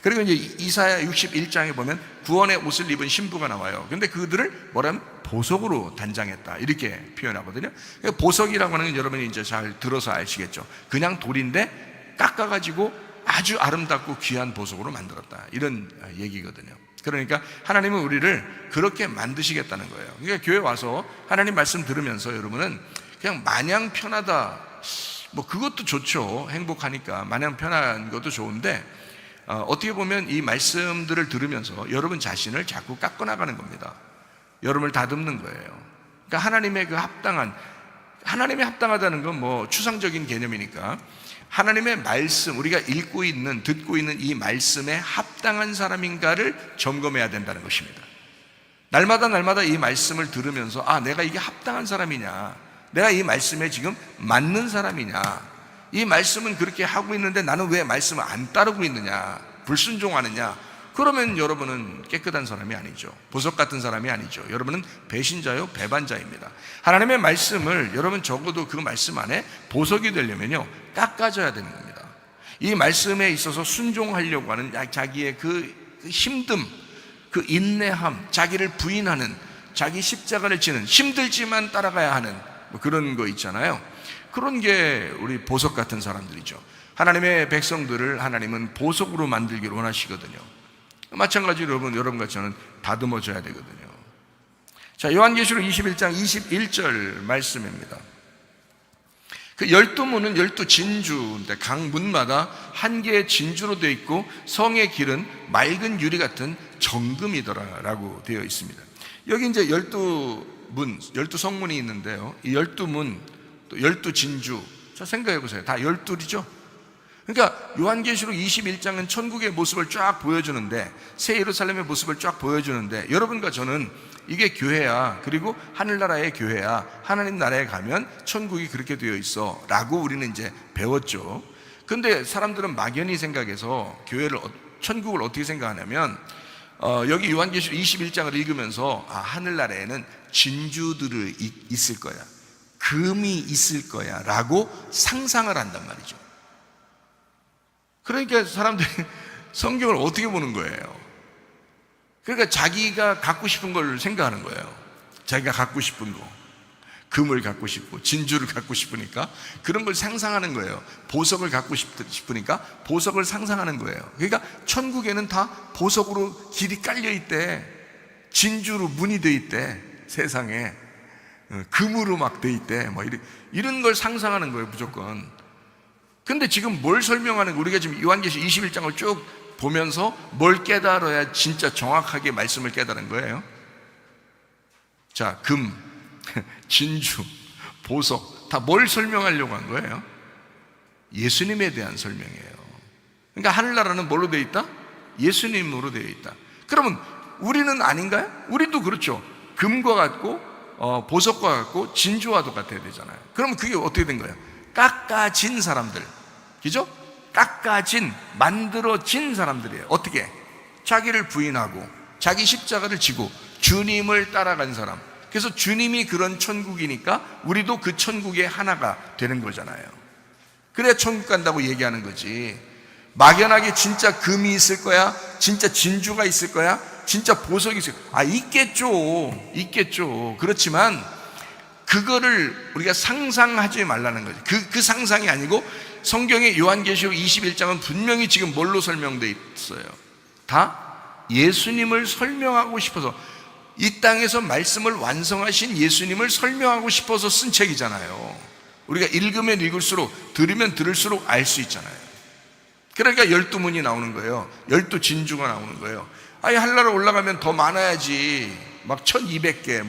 그리고 이제 이사야 61장에 보면 구원의 옷을 입은 신부가 나와요. 근데 그들을 뭐라면 보석으로 단장했다 이렇게 표현하거든요. 그러니까 보석이라고 하는 건 여러분이 이제 잘 들어서 아시겠죠. 그냥 돌인데 깎아가지고 아주 아름답고 귀한 보석으로 만들었다 이런 얘기거든요. 그러니까 하나님은 우리를 그렇게 만드시겠다는 거예요. 그러니까 교회 와서 하나님 말씀 들으면서 여러분은 그냥 마냥 편하다, 뭐 그것도 좋죠. 행복하니까 마냥 편한 것도 좋은데 어떻게 보면 이 말씀들을 들으면서 여러분 자신을 자꾸 깎아나가는 겁니다. 여러분을 다듬는 거예요. 그러니까 하나님의 그 하나님의 합당하다는 건 뭐 추상적인 개념이니까 하나님의 말씀, 우리가 읽고 있는, 듣고 있는 이 말씀에 합당한 사람인가를 점검해야 된다는 것입니다. 날마다 이 말씀을 들으면서 내가 이게 합당한 사람이냐, 내가 이 말씀에 지금 맞는 사람이냐, 이 말씀은 그렇게 하고 있는데 나는 왜 말씀을 안 따르고 있느냐, 불순종하느냐, 그러면 여러분은 깨끗한 사람이 아니죠. 보석 같은 사람이 아니죠. 여러분은 배신자요, 배반자입니다. 하나님의 말씀을 여러분 적어도 그 말씀 안에 보석이 되려면요, 깎아져야 되는 겁니다. 이 말씀에 있어서 순종하려고 하는 자기의 그 힘듦, 그 인내함, 자기를 부인하는, 자기 십자가를 지는, 힘들지만 따라가야 하는 뭐 그런 거 있잖아요. 그런 게 우리 보석 같은 사람들이죠. 하나님의 백성들을 하나님은 보석으로 만들기를 원하시거든요. 마찬가지로 여러분과 저는 다듬어져야 되거든요. 자, 요한계시록 21장 21절 말씀입니다. 그 12문은 12진주인데 각 문마다 한 개의 진주로 되어 있고 성의 길은 맑은 유리 같은 정금이더라라고 되어 있습니다. 여기 이제 12문, 12성문이 있는데요. 이 12문, 또 12진주, 자 생각해 보세요. 다 12이죠. 그러니까 요한계시록 21장은 천국의 모습을 쫙 보여주는데, 새 예루살렘의 모습을 쫙 보여주는데, 여러분과 저는 이게 교회야, 그리고 하늘나라의 교회야, 하나님 나라에 가면 천국이 그렇게 되어 있어 라고 우리는 이제 배웠죠. 근데 사람들은 막연히 생각해서 천국을 어떻게 생각하냐면, 여기 요한계시록 21장을 읽으면서 하늘나라에는 진주들이 있을 거야, 금이 있을 거야 라고 상상을 한단 말이죠. 그러니까 사람들이 성경을 어떻게 보는 거예요? 그러니까 자기가 갖고 싶은 걸 생각하는 거예요. 자기가 갖고 싶은 거, 금을 갖고 싶고 진주를 갖고 싶으니까 그런 걸 상상하는 거예요. 보석을 갖고 싶으니까 보석을 상상하는 거예요. 그러니까 천국에는 다 보석으로 길이 깔려 있대, 진주로 문이 돼 있대, 세상에 금으로 막 돼 있대, 뭐 이런 걸 상상하는 거예요, 무조건. 근데 지금 뭘 설명하는 거예요? 우리가 지금 요한계시록 21장을 쭉 보면서 뭘 깨달아야 진짜 정확하게 말씀을 깨달은 거예요? 자, 금, 진주, 보석, 다 뭘 설명하려고 한 거예요? 예수님에 대한 설명이에요. 그러니까 하늘나라는 뭘로 되어 있다? 예수님으로 되어 있다. 그러면 우리는 아닌가요? 우리도 그렇죠. 금과 같고 보석과 같고 진주와 똑같아야 되잖아요. 그러면 그게 어떻게 된 거예요? 깎아진 사람들, 그죠? 깎아진, 만들어진 사람들이에요. 어떻게? 자기를 부인하고 자기 십자가를 지고 주님을 따라간 사람. 그래서 주님이 그런 천국이니까 우리도 그 천국의 하나가 되는 거잖아요. 그래야 천국 간다고 얘기하는 거지. 막연하게 진짜 금이 있을 거야, 진짜 진주가 있을 거야, 진짜 보석이 있을 거야, 있겠죠. 그렇지만 그거를 우리가 상상하지 말라는 거죠. 그 상상이 아니고, 성경의 요한계시록 21장은 분명히 지금 뭘로 설명되어 있어요? 다 예수님을 설명하고 싶어서, 이 땅에서 말씀을 완성하신 예수님을 설명하고 싶어서 쓴 책이잖아요. 우리가 읽으면 읽을수록, 들으면 들을수록 알 수 있잖아요. 그러니까 12문이 나오는 거예요. 12진주가 나오는 거예요. 하늘나라 올라가면 더 많아야지. 막 1200개,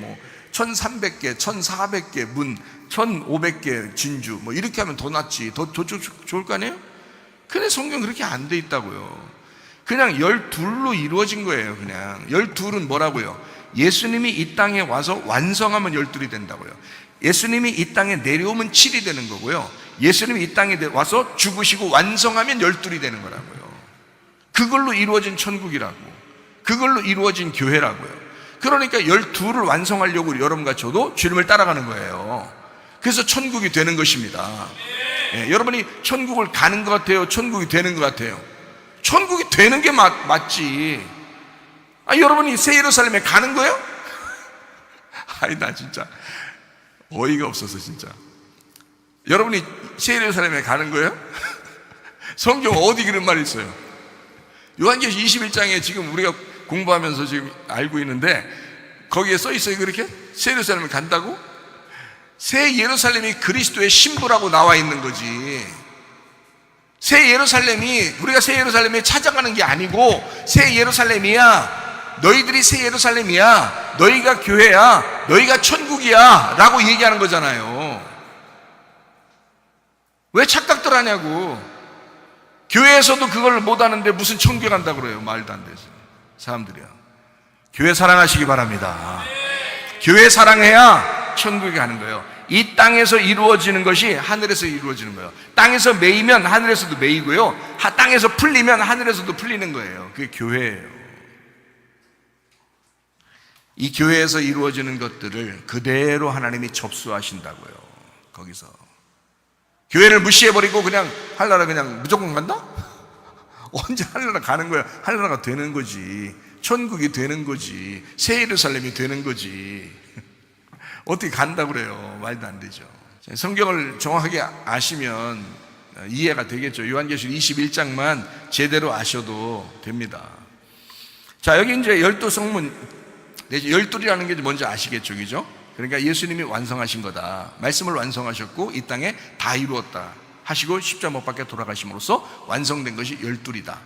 1300개, 1400개 문, 1500개 진주, 이렇게 하면 더 낫지. 더 좋을 거 아니에요? 근데 성경 그렇게 안 돼 있다고요. 그냥 12로 이루어진 거예요. 그냥 12는 뭐라고요? 예수님이 이 땅에 와서 완성하면 12이 된다고요. 예수님이 이 땅에 내려오면 7이 되는 거고요. 예수님이 이 땅에 와서 죽으시고 완성하면 12이 되는 거라고요. 그걸로 이루어진 천국이라고, 그걸로 이루어진 교회라고요. 그러니까 12를 완성하려고 여러분과 저도 주님을 따라가는 거예요. 그래서 천국이 되는 것입니다. 여러분이 천국을 가는 것 같아요? 천국이 되는 것 같아요? 천국이 되는 게 맞지. 여러분이 새 예루살렘에 가는 거예요? 나 진짜 어이가 없어서 진짜. 여러분이 새 예루살렘에 가는 거예요? 성경 어디 그런 말이 있어요? 요한계시록 21장에 지금 우리가 공부하면서 지금 알고 있는데, 거기에 써 있어요. 그렇게 새 예루살렘을 간다고? 새 예루살렘이 그리스도의 신부라고 나와 있는 거지. 새 예루살렘이, 우리가 새 예루살렘에 찾아가는 게 아니고, 새 예루살렘이야, 너희들이 새 예루살렘이야, 너희가 교회야, 너희가 천국이야 라고 얘기하는 거잖아요. 왜 착각들 하냐고. 교회에서도 그걸 못하는데 무슨 천국에 간다고 그래요. 말도 안 돼서. 사람들이요, 교회 사랑하시기 바랍니다. 교회 사랑해야 천국에 가는 거예요. 이 땅에서 이루어지는 것이 하늘에서 이루어지는 거예요. 땅에서 매이면 하늘에서도 매이고요, 땅에서 풀리면 하늘에서도 풀리는 거예요. 그게 교회예요. 이 교회에서 이루어지는 것들을 그대로 하나님이 접수하신다고요. 거기서 교회를 무시해버리고 그냥 하늘나라 그냥 무조건 간다? 언제 하늘나라 가는 거야? 하늘나라가 되는 거지. 천국이 되는 거지. 새 예루살렘이 되는 거지. 어떻게 간다고 그래요? 말도 안 되죠. 성경을 정확하게 아시면 이해가 되겠죠. 요한계시록 21장만 제대로 아셔도 됩니다. 자, 여기 이제 12성문, 12이라는 게 뭔지 아시겠죠? 그죠? 그러니까 예수님이 완성하신 거다. 말씀을 완성하셨고 이 땅에 다 이루었다 하시고 십자가 못 박혀 돌아가심으로써 완성된 것이 12이다.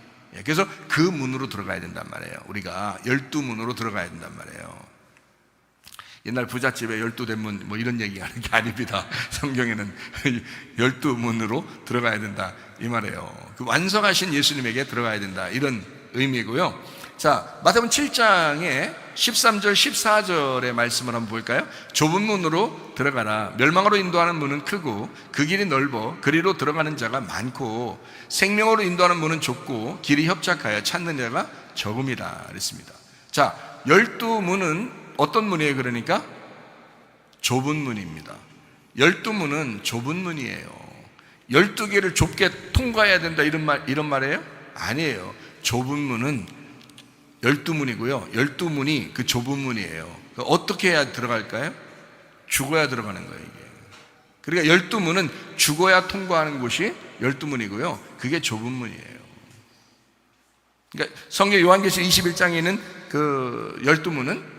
그래서 그 문으로 들어가야 된단 말이에요. 우리가 12문으로 들어가야 된단 말이에요. 옛날 부잣집에 12대문 뭐 이런 얘기 하는 게 아닙니다. 성경에는 12문으로 들어가야 된다 이 말이에요. 그 완성하신 예수님에게 들어가야 된다 이런 의미고요. 자, 마태복음 7장에 13절 14절의 말씀을 한번 볼까요? 좁은 문으로 들어가라. 멸망으로 인도하는 문은 크고 그 길이 넓어 그리로 들어가는 자가 많고 생명으로 인도하는 문은 좁고 길이 협착하여 찾는 자가 적음이라 그랬습니다. 자, 12문은 어떤 문이에요? 그러니까 좁은 문입니다. 12문은 좁은 문이에요. 12개를 좁게 통과해야 된다 이런 말이에요? 아니에요. 좁은 문은 12문이고요 12문이 그 좁은 문이에요. 어떻게 해야 들어갈까요? 죽어야 들어가는 거예요 이게. 그러니까 12문은 죽어야 통과하는 곳이 12문이고요 그게 좁은 문이에요. 그러니까 성경 요한계시록 21장에 있는 그 12문은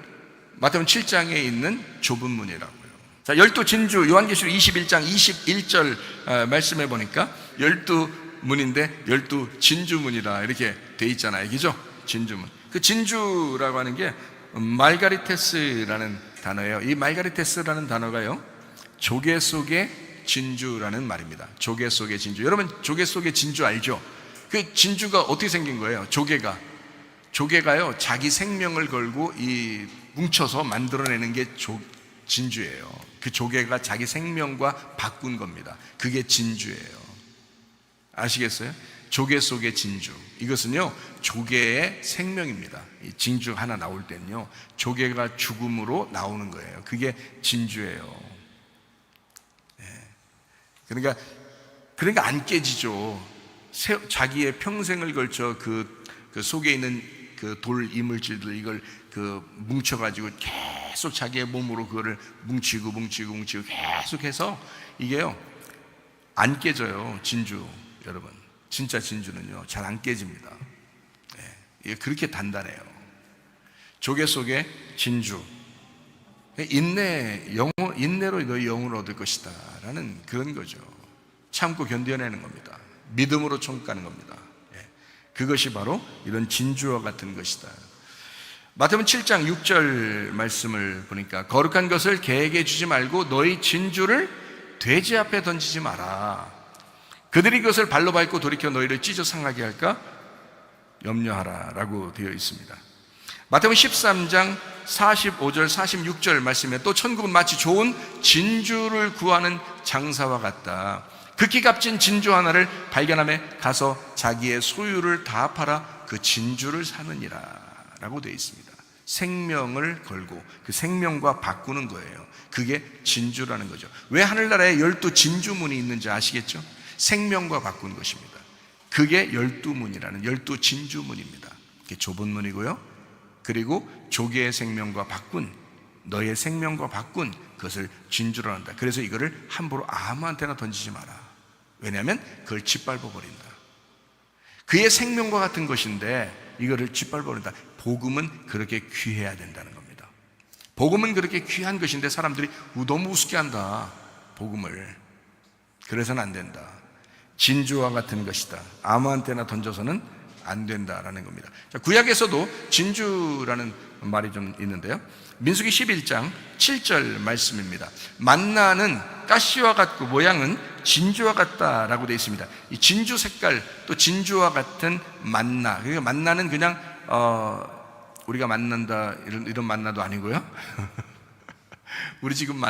마태복음 7장에 있는 좁은 문이라고요. 자, 12진주 요한계시록 21장 21절 말씀해 보니까 12문인데 12진주문이라 이렇게 돼 있잖아요. 그죠? 진주문. 그 진주라고 하는 게 말가리테스라는 단어예요. 이 말가리테스라는 단어가요, 조개 속의 진주라는 말입니다. 조개 속의 진주. 여러분 조개 속의 진주 알죠? 그 진주가 어떻게 생긴 거예요? 조개가요 자기 생명을 걸고 이 뭉쳐서 만들어내는 게 진주예요. 그 조개가 자기 생명과 바꾼 겁니다. 그게 진주예요. 아시겠어요? 조개 속의 진주. 이것은요 조개의 생명입니다. 이 진주 하나 나올 때는요 조개가 죽음으로 나오는 거예요. 그게 진주예요. 그러니까 안 깨지죠. 자기의 평생을 걸쳐 그 속에 있는 그 돌 이물질들 이걸 뭉쳐가지고 계속 자기의 몸으로 그거를 뭉치고 계속해서 이게요 안 깨져요. 진주 여러분, 진짜 진주는요 잘 안 깨집니다. 이게 그렇게 단단해요. 조개 속의 진주. 인내로 너희 영을 얻을 것이다 라는 그런 거죠. 참고 견뎌내는 겁니다. 믿음으로 총가는 겁니다. 그것이 바로 이런 진주와 같은 것이다. 마태복음 7장 6절 말씀을 보니까 거룩한 것을 개에게 주지 말고 너희 진주를 돼지 앞에 던지지 마라. 그들이 그것을 발로 밟고 돌이켜 너희를 찢어 상하게 할까 염려하라 라고 되어 있습니다. 마태복음 13장 45절 46절 말씀에 또 천국은 마치 좋은 진주를 구하는 장사와 같다. 극히 값진 진주 하나를 발견함에 가서 자기의 소유를 다 팔아 그 진주를 사느니라 라고 되어 있습니다. 생명을 걸고 그 생명과 바꾸는 거예요. 그게 진주라는 거죠. 왜 하늘나라에 12진주문이 있는지 아시겠죠? 생명과 바꾼 것입니다. 그게 12문이라는 12진주문입니다. 그게 좁은 문이고요 그리고 조개의 생명과 바꾼, 너의 생명과 바꾼 그것을 진주로 한다. 그래서 이거를 함부로 아무한테나 던지지 마라. 왜냐하면 그걸 짓밟아 버린다. 그의 생명과 같은 것인데 이거를 짓밟아 버린다. 복음은 그렇게 귀해야 된다는 겁니다. 복음은 그렇게 귀한 것인데 사람들이 너무 우습게 한다 복음을. 그래서는 안 된다. 진주와 같은 것이다. 아무한테나 던져서는 안 된다라는 겁니다. 자, 구약에서도 진주라는 말이 좀 있는데요, 민수기 11장 7절 말씀입니다. 만나는 가시와 같고 모양은 진주와 같다라고 되어 있습니다. 이 진주 색깔, 또 진주와 같은 만나. 그러니까 만나는 그냥 우리가 만난다 이런 만나도 아니고요 우리 지금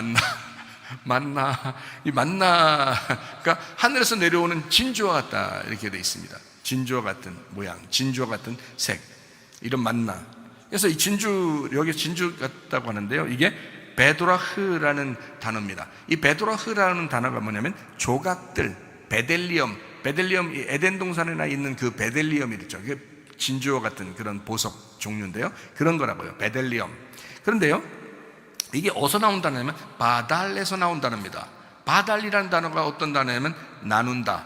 이 만나가 하늘에서 내려오는 진주와 같다 이렇게 되어 있습니다. 진주와 같은 모양, 진주와 같은 색, 이런 만나. 그래서 이 진주, 여기 진주 같다고 하는데요, 이게 베도라흐라는 단어입니다. 이 베도라흐라는 단어가 뭐냐면 조각들, 베델리엄, 이 에덴 동산에나 있는 그 베델리엄이 있죠. 그게 진주와 같은 그런 보석 종류인데요, 그런 거라고요, 베델리엄. 그런데요, 이게 어디서 나온 단어냐면 바달에서 나온 단어입니다. 바달이라는 단어가 어떤 단어냐면 나눈다,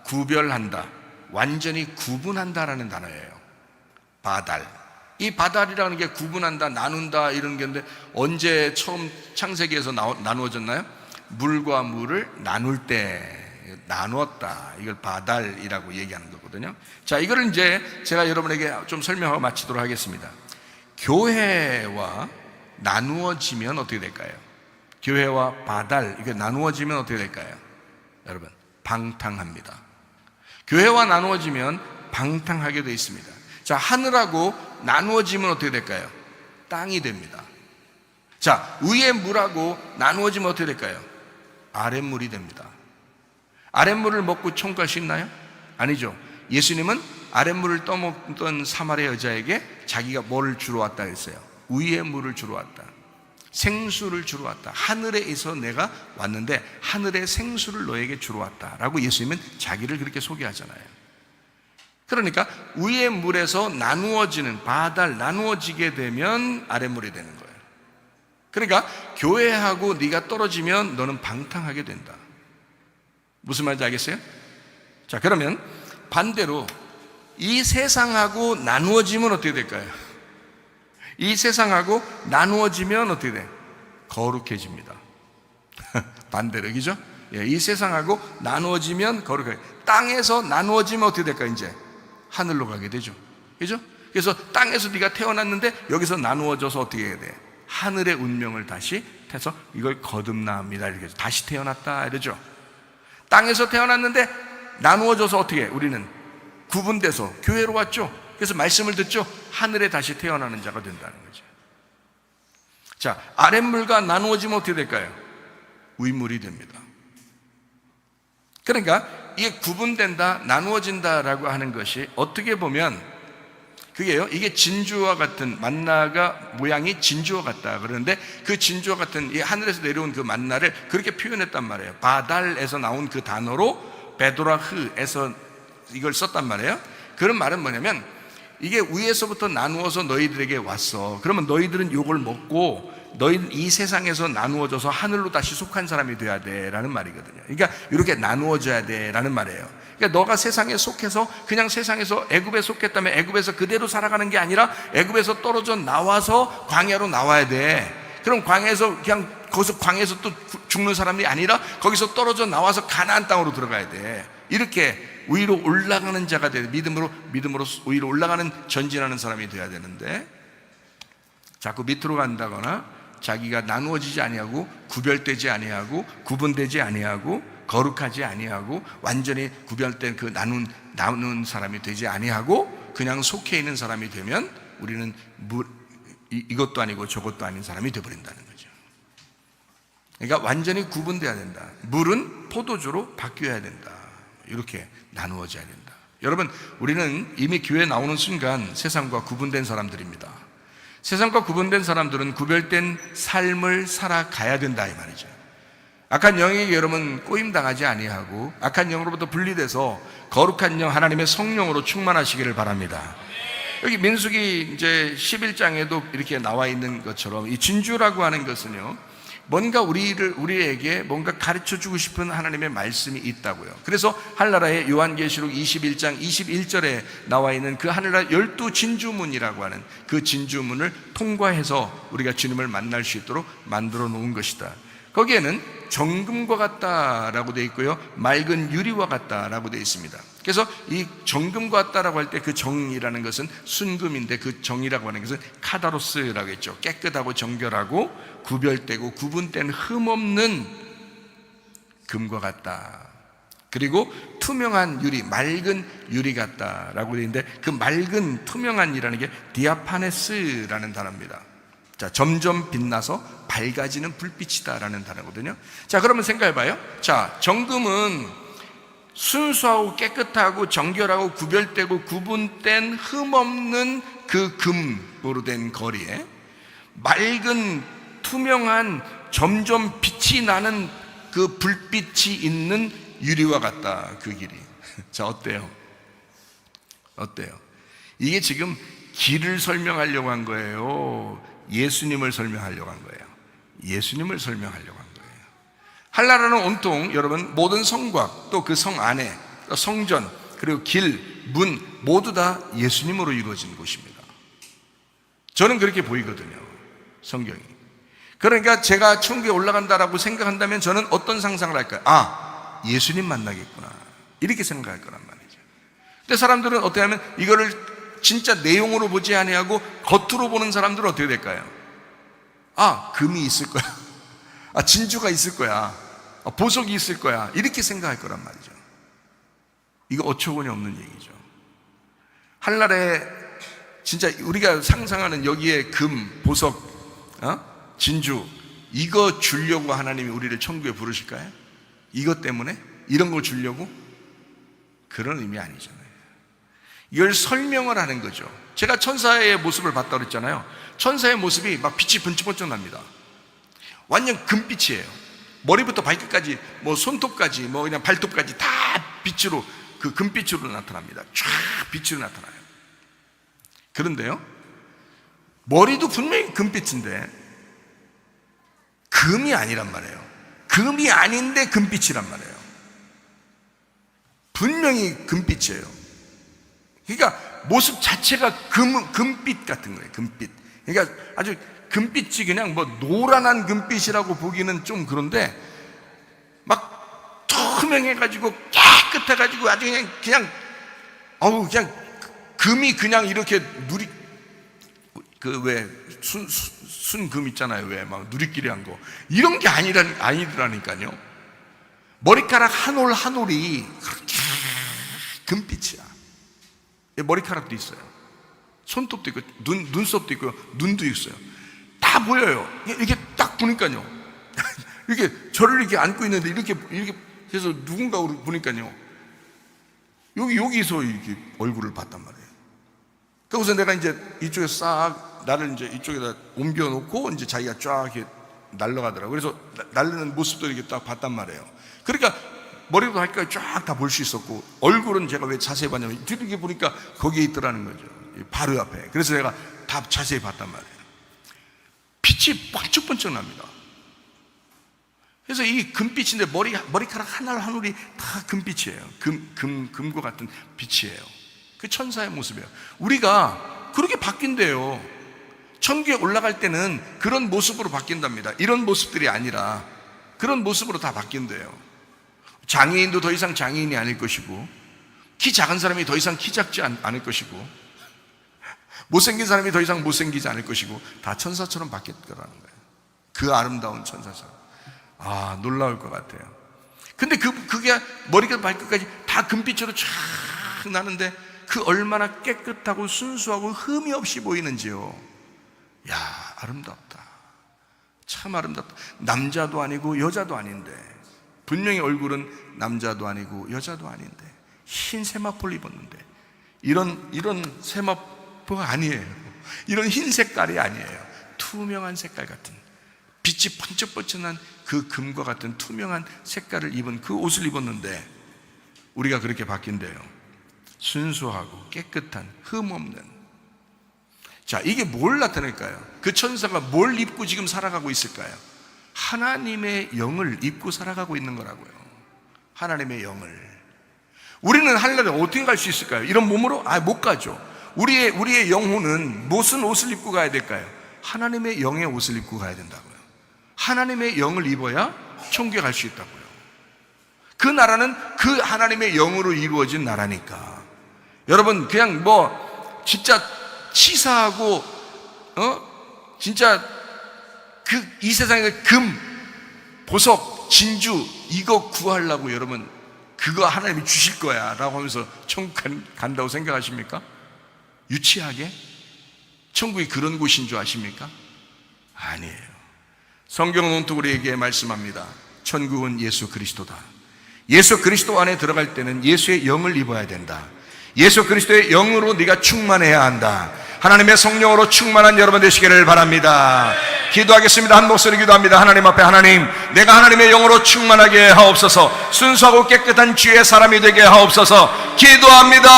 구별한다, 완전히 구분한다라는 단어예요. 바달. 이 바달이라는 게 구분한다, 나눈다 이런 건데 언제 처음 창세기에서 나누어졌나요? 물과 물을 나눌 때 나누었다. 이걸 바달이라고 얘기하는 거거든요. 자, 이거를 이제 제가 여러분에게 좀 설명하고 마치도록 하겠습니다. 교회와 나누어지면 어떻게 될까요? 교회와 바달, 이게 나누어지면 어떻게 될까요? 여러분, 방탕합니다. 교회와 나누어지면 방탕하게 되어 있습니다. 자, 하늘하고 나누어지면 어떻게 될까요? 땅이 됩니다. 자, 위의 물하고 나누어지면 어떻게 될까요? 아랫물이 됩니다. 아랫물을 먹고 천국갈 수 있나요? 아니죠. 예수님은 아랫물을 떠먹던 사마리아 여자에게 자기가 뭘 주러 왔다 했어요? 위의 물을 주러 왔다. 생수를 주러 왔다. 하늘에서 내가 왔는데 하늘의 생수를 너에게 주러 왔다라고 예수님은 자기를 그렇게 소개하잖아요. 그러니까 위의 물에서 나누어지는, 바달, 나누어지게 되면 아랫물이 되는 거예요. 그러니까 교회하고 네가 떨어지면 너는 방탕하게 된다. 무슨 말인지 알겠어요? 자, 그러면 반대로 이 세상하고 나누어지면 어떻게 될까요? 이 세상하고 나누어지면 어떻게 돼? 거룩해집니다. 반대로, 그죠? 이 세상하고 나누어지면 거룩해. 땅에서 나누어지면 어떻게 될까요? 이제 하늘로 가게 되죠. 그죠? 그래서 땅에서 네가 태어났는데 여기서 나누어져서 어떻게 해야 돼? 하늘의 운명을 다시 해서 이걸 거듭납니다. 이렇게 해서 다시 태어났다 이러죠. 땅에서 태어났는데 나누어져서 어떻게 해? 우리는 구분돼서 교회로 왔죠. 그래서 말씀을 듣죠. 하늘에 다시 태어나는 자가 된다는 거죠. 자, 아랫물과 나누어지면 어떻게 될까요? 위물이 됩니다. 그러니까 이게 구분된다, 나누어진다라고 하는 것이 어떻게 보면 그게요, 이게 진주와 같은, 만나가 모양이 진주와 같다 그러는데 그 진주와 같은 이 하늘에서 내려온 그 만나를 그렇게 표현했단 말이에요. 바달에서 나온 그 단어로 베도라흐에서 이걸 썼단 말이에요. 그런 말은 뭐냐면 이게 위에서부터 나누어서 너희들에게 왔어. 그러면 너희들은 이걸 먹고 너희는 이 세상에서 나누어져서 하늘로 다시 속한 사람이 돼야 돼 라는 말이거든요. 그러니까 이렇게 나누어져야 돼 라는 말이에요. 그러니까 너가 세상에 속해서 그냥 세상에서 애굽에 속했다면 애굽에서 그대로 살아가는 게 아니라 애굽에서 떨어져 나와서 광야로 나와야 돼. 그럼 광야에서 그냥 거기서 광야에서 또 죽는 사람이 아니라 거기서 떨어져 나와서 가나안 땅으로 들어가야 돼. 이렇게 위로 올라가는 자가 돼야 돼. 믿음으로 위로 올라가는, 전진하는 사람이 돼야 되는데 자꾸 밑으로 간다거나 자기가 나누어지지 아니하고 구별되지 아니하고 구분되지 아니하고 거룩하지 아니하고 완전히 구별된 그 나눈 사람이 되지 아니하고 그냥 속해 있는 사람이 되면 우리는 이것도 아니고 저것도 아닌 사람이 되어버린다는 거죠. 그러니까 완전히 구분돼야 된다. 물은 포도주로 바뀌어야 된다. 이렇게 나누어져야 된다. 여러분, 우리는 이미 교회에 나오는 순간 세상과 구분된 사람들입니다. 세상과 구분된 사람들은 구별된 삶을 살아가야 된다 이 말이죠. 악한 영에게 여러분 꼬임당하지 아니하고 악한 영으로부터 분리돼서 거룩한 영, 하나님의 성령으로 충만하시기를 바랍니다. 여기 민수기 이제 11장에도 이렇게 나와 있는 것처럼 이 진주라고 하는 것은요, 뭔가 우리에게 뭔가 가르쳐 주고 싶은 하나님의 말씀이 있다고요. 그래서 한나라의 요한계시록 21장 21절에 나와 있는 그 하늘나라 12 진주문이라고 하는 그 진주문을 통과해서 우리가 주님을 만날 수 있도록 만들어 놓은 것이다. 거기에는 정금과 같다라고 되어 있고요, 맑은 유리와 같다라고 되어 있습니다. 그래서 이 정금과 같다라고 할 때 그 정이라는 것은 순금인데 그 정이라고 하는 것은 카다로스라고 했죠. 깨끗하고 정결하고 구별되고 구분된 흠없는 금과 같다. 그리고 투명한 유리, 맑은 유리 같다라고 되어 있는데 그 맑은 투명한이라는 게 디아파네스라는 단어입니다. 자, 점점 빛나서 밝아지는 불빛이다라는 단어거든요. 자, 그러면 생각해봐요. 자, 정금은 순수하고 깨끗하고 정결하고 구별되고 구분된 흠없는 그 금으로 된 거리에 맑은 투명한 점점 빛이 나는 그 불빛이 있는 유리와 같다, 그 길이. 자, 어때요? 이게 지금 길을 설명하려고 한 거예요? 예수님을 설명하려고 한 거예요? 예수님을 설명하려고 한 거예요. 한나라는 온통 여러분 모든 성곽 또 그 성 안에 성전 그리고 길, 문 모두 다 예수님으로 이루어진 곳입니다. 저는 그렇게 보이거든요, 성경이. 그러니까 제가 천국에 올라간다라고 생각한다면 저는 어떤 상상을 할까요? 예수님 만나겠구나, 이렇게 생각할 거란 말이죠. 근데 사람들은 어떻게 하면 이거를 진짜 내용으로 보지 아니하고 겉으로 보는 사람들은 어떻게 될까요? 금이 있을 거야, 진주가 있을 거야, 보석이 있을 거야, 이렇게 생각할 거란 말이죠. 이거 어처구니 없는 얘기죠. 한날에 진짜 우리가 상상하는 여기에 금, 보석, 진주, 이거 주려고 하나님이 우리를 천국에 부르실까요? 이것 때문에? 이런 걸 주려고? 그런 의미 아니잖아요. 이걸 설명을 하는 거죠. 제가 천사의 모습을 봤다고 그랬잖아요. 천사의 모습이 막 빛이 번쩍번쩍 납니다. 완전 금빛이에요. 머리부터 발끝까지, 손톱까지, 그냥 발톱까지 다 빛으로, 그 금빛으로 나타납니다. 쫙 빛으로 나타나요. 그런데요, 머리도 분명히 금빛인데 금이 아니란 말이에요. 금이 아닌데 금빛이란 말이에요. 분명히 금빛이에요. 그러니까 모습 자체가 금빛 같은 거예요. 금빛. 그러니까 아주 금빛이 그냥 노란한 금빛이라고 보기는 좀 그런데 막 투명해가지고 깨끗해가지고 아주 그냥 금이 그냥 이렇게 순금 있잖아요. 왜 막 누리끼리 한 거, 이런 게 아니더라니까요. 머리카락 한 올 한 올이 금빛이야. 머리카락도 있어요. 손톱도 있고, 눈썹도 있고, 눈도 있어요. 다 보여요. 이렇게 딱 보니까요. 이렇게 저를 이렇게 안고 있는데 이렇게 해서 누군가 보니까요. 여기서 이렇게 얼굴을 봤단 말이에요. 그래서 내가 이제 이쪽에 싹 나를 이제 이쪽에다 옮겨놓고 이제 자기가 쫙 이렇게 날아가더라고요. 그래서 날르는 모습도 이렇게 딱 봤단 말이에요. 그러니까 머리부터 발끝까지 쫙 다 볼 수 있었고, 얼굴은 제가 왜 자세히 봤냐면 이렇게 보니까 거기에 있더라는 거죠. 바로 앞에. 그래서 내가 다 자세히 봤단 말이에요. 빛이 번쩍번쩍 납니다. 그래서 이 금빛인데 머리카락 하나 한 올이 다 금빛이에요. 금과 같은 빛이에요. 그 천사의 모습이에요. 우리가 그렇게 바뀐대요. 천국에 올라갈 때는 그런 모습으로 바뀐답니다. 이런 모습들이 아니라 그런 모습으로 다 바뀐대요. 장애인도 더 이상 장애인이 아닐 것이고, 키 작은 사람이 더 이상 키 작지 않을 것이고, 못생긴 사람이 더 이상 못생기지 않을 것이고, 다 천사처럼 바뀔 거라는 거예요. 그 아름다운 천사처럼. 놀라울 것 같아요. 근데 그게 머리부터 발끝까지 다 금빛으로 쫙 나는데 그 얼마나 깨끗하고 순수하고 흠이 없이 보이는지요. 아름답다. 참 아름답다. 남자도 아니고 여자도 아닌데, 분명히 얼굴은 남자도 아니고 여자도 아닌데, 흰 세마포를 입었는데, 이런 세마포가 아니에요. 이런 흰 색깔이 아니에요. 투명한 색깔 같은, 빛이 번쩍번쩍한 그 금과 같은 투명한 색깔을 입은 그 옷을 입었는데, 우리가 그렇게 바뀐대요. 순수하고 깨끗한, 흠 없는. 자, 이게 뭘 나타낼까요? 그 천사가 뭘 입고 지금 살아가고 있을까요? 하나님의 영을 입고 살아가고 있는 거라고요. 하나님의 영을. 우리는 하늘나라에 어떻게 갈 수 있을까요? 이런 몸으로? 못 가죠. 우리의 영혼은 무슨 옷을 입고 가야 될까요? 하나님의 영의 옷을 입고 가야 된다고요. 하나님의 영을 입어야 천국에 갈 수 있다고요. 그 나라는 그 하나님의 영으로 이루어진 나라니까. 여러분, 그냥 진짜 치사하고 진짜 이 세상에 금, 보석, 진주 이거 구하려고 여러분 그거 하나님이 주실 거야 라고 하면서 천국 간다고 생각하십니까? 유치하게? 천국이 그런 곳인 줄 아십니까? 아니에요. 성경은 온통 우리에게 말씀합니다. 천국은 예수 그리스도다. 예수 그리스도 안에 들어갈 때는 예수의 영을 입어야 된다. 예수 그리스도의 영으로 네가 충만해야 한다. 하나님의 성령으로 충만한 여러분 되시기를 바랍니다. 기도하겠습니다. 한 목소리 기도합니다. 하나님 앞에, 하나님, 내가 하나님의 영으로 충만하게 하옵소서. 순수하고 깨끗한 주의 사람이 되게 하옵소서. 기도합니다.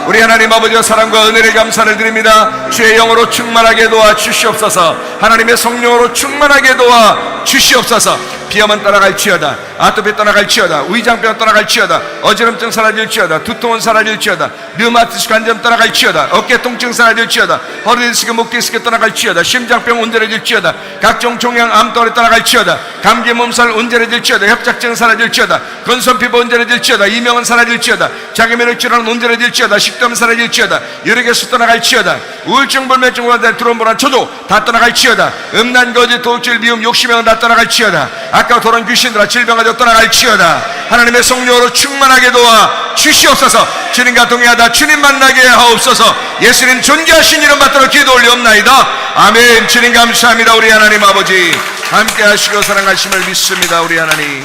우리 하나님 아버지의 사랑과 은혜를 감사를 드립니다. 주의 영으로 충만하게 도와 주시옵소서. 하나님의 성령으로 충만하게 도와 주시옵소서. 비염은 떠나갈지어다. 아토피 떠나갈지어다. 위장병 떠나갈지어다. 어지럼증 사라질지어다. 두통은 사라질지어다. 류마티스 관절 떠나갈지어다. 어깨 통증 사라질지어다. 허리 디스크, 목 디스크 떠나갈지어다. 심장병 온전해질지어다. 각종 종양 암덩어리 떠나갈지어다. 감기 몸살 온전해질지어다. 협착증 사라질지어다. 건선피부 온전해질지어다. 이명은 사라질지어다. 자기면역 질환 온전해질지어다. 식도염 사라질지어다. 유력에서 떠나갈지어다. 우울증, 불면증과 드론보란 초조 다 떠나갈지어다. 음란, 거짓, 도둑질, 미움, 욕심행은 다 떠나갈지어다. 아까 돌아온 귀신들아 질병가지고 떠나갈지어다. 하나님의 성령으로 충만하게 도와 주시옵소서. 주님과 동행하다 주님 만나게 하옵소서. 예수님 존귀하신 이름 받들어 기도 올리옵나이다. 아멘. 주님 감사합니다. 우리 하나님 아버지 함께 하시고 사랑하심을 믿습니다. 우리 하나님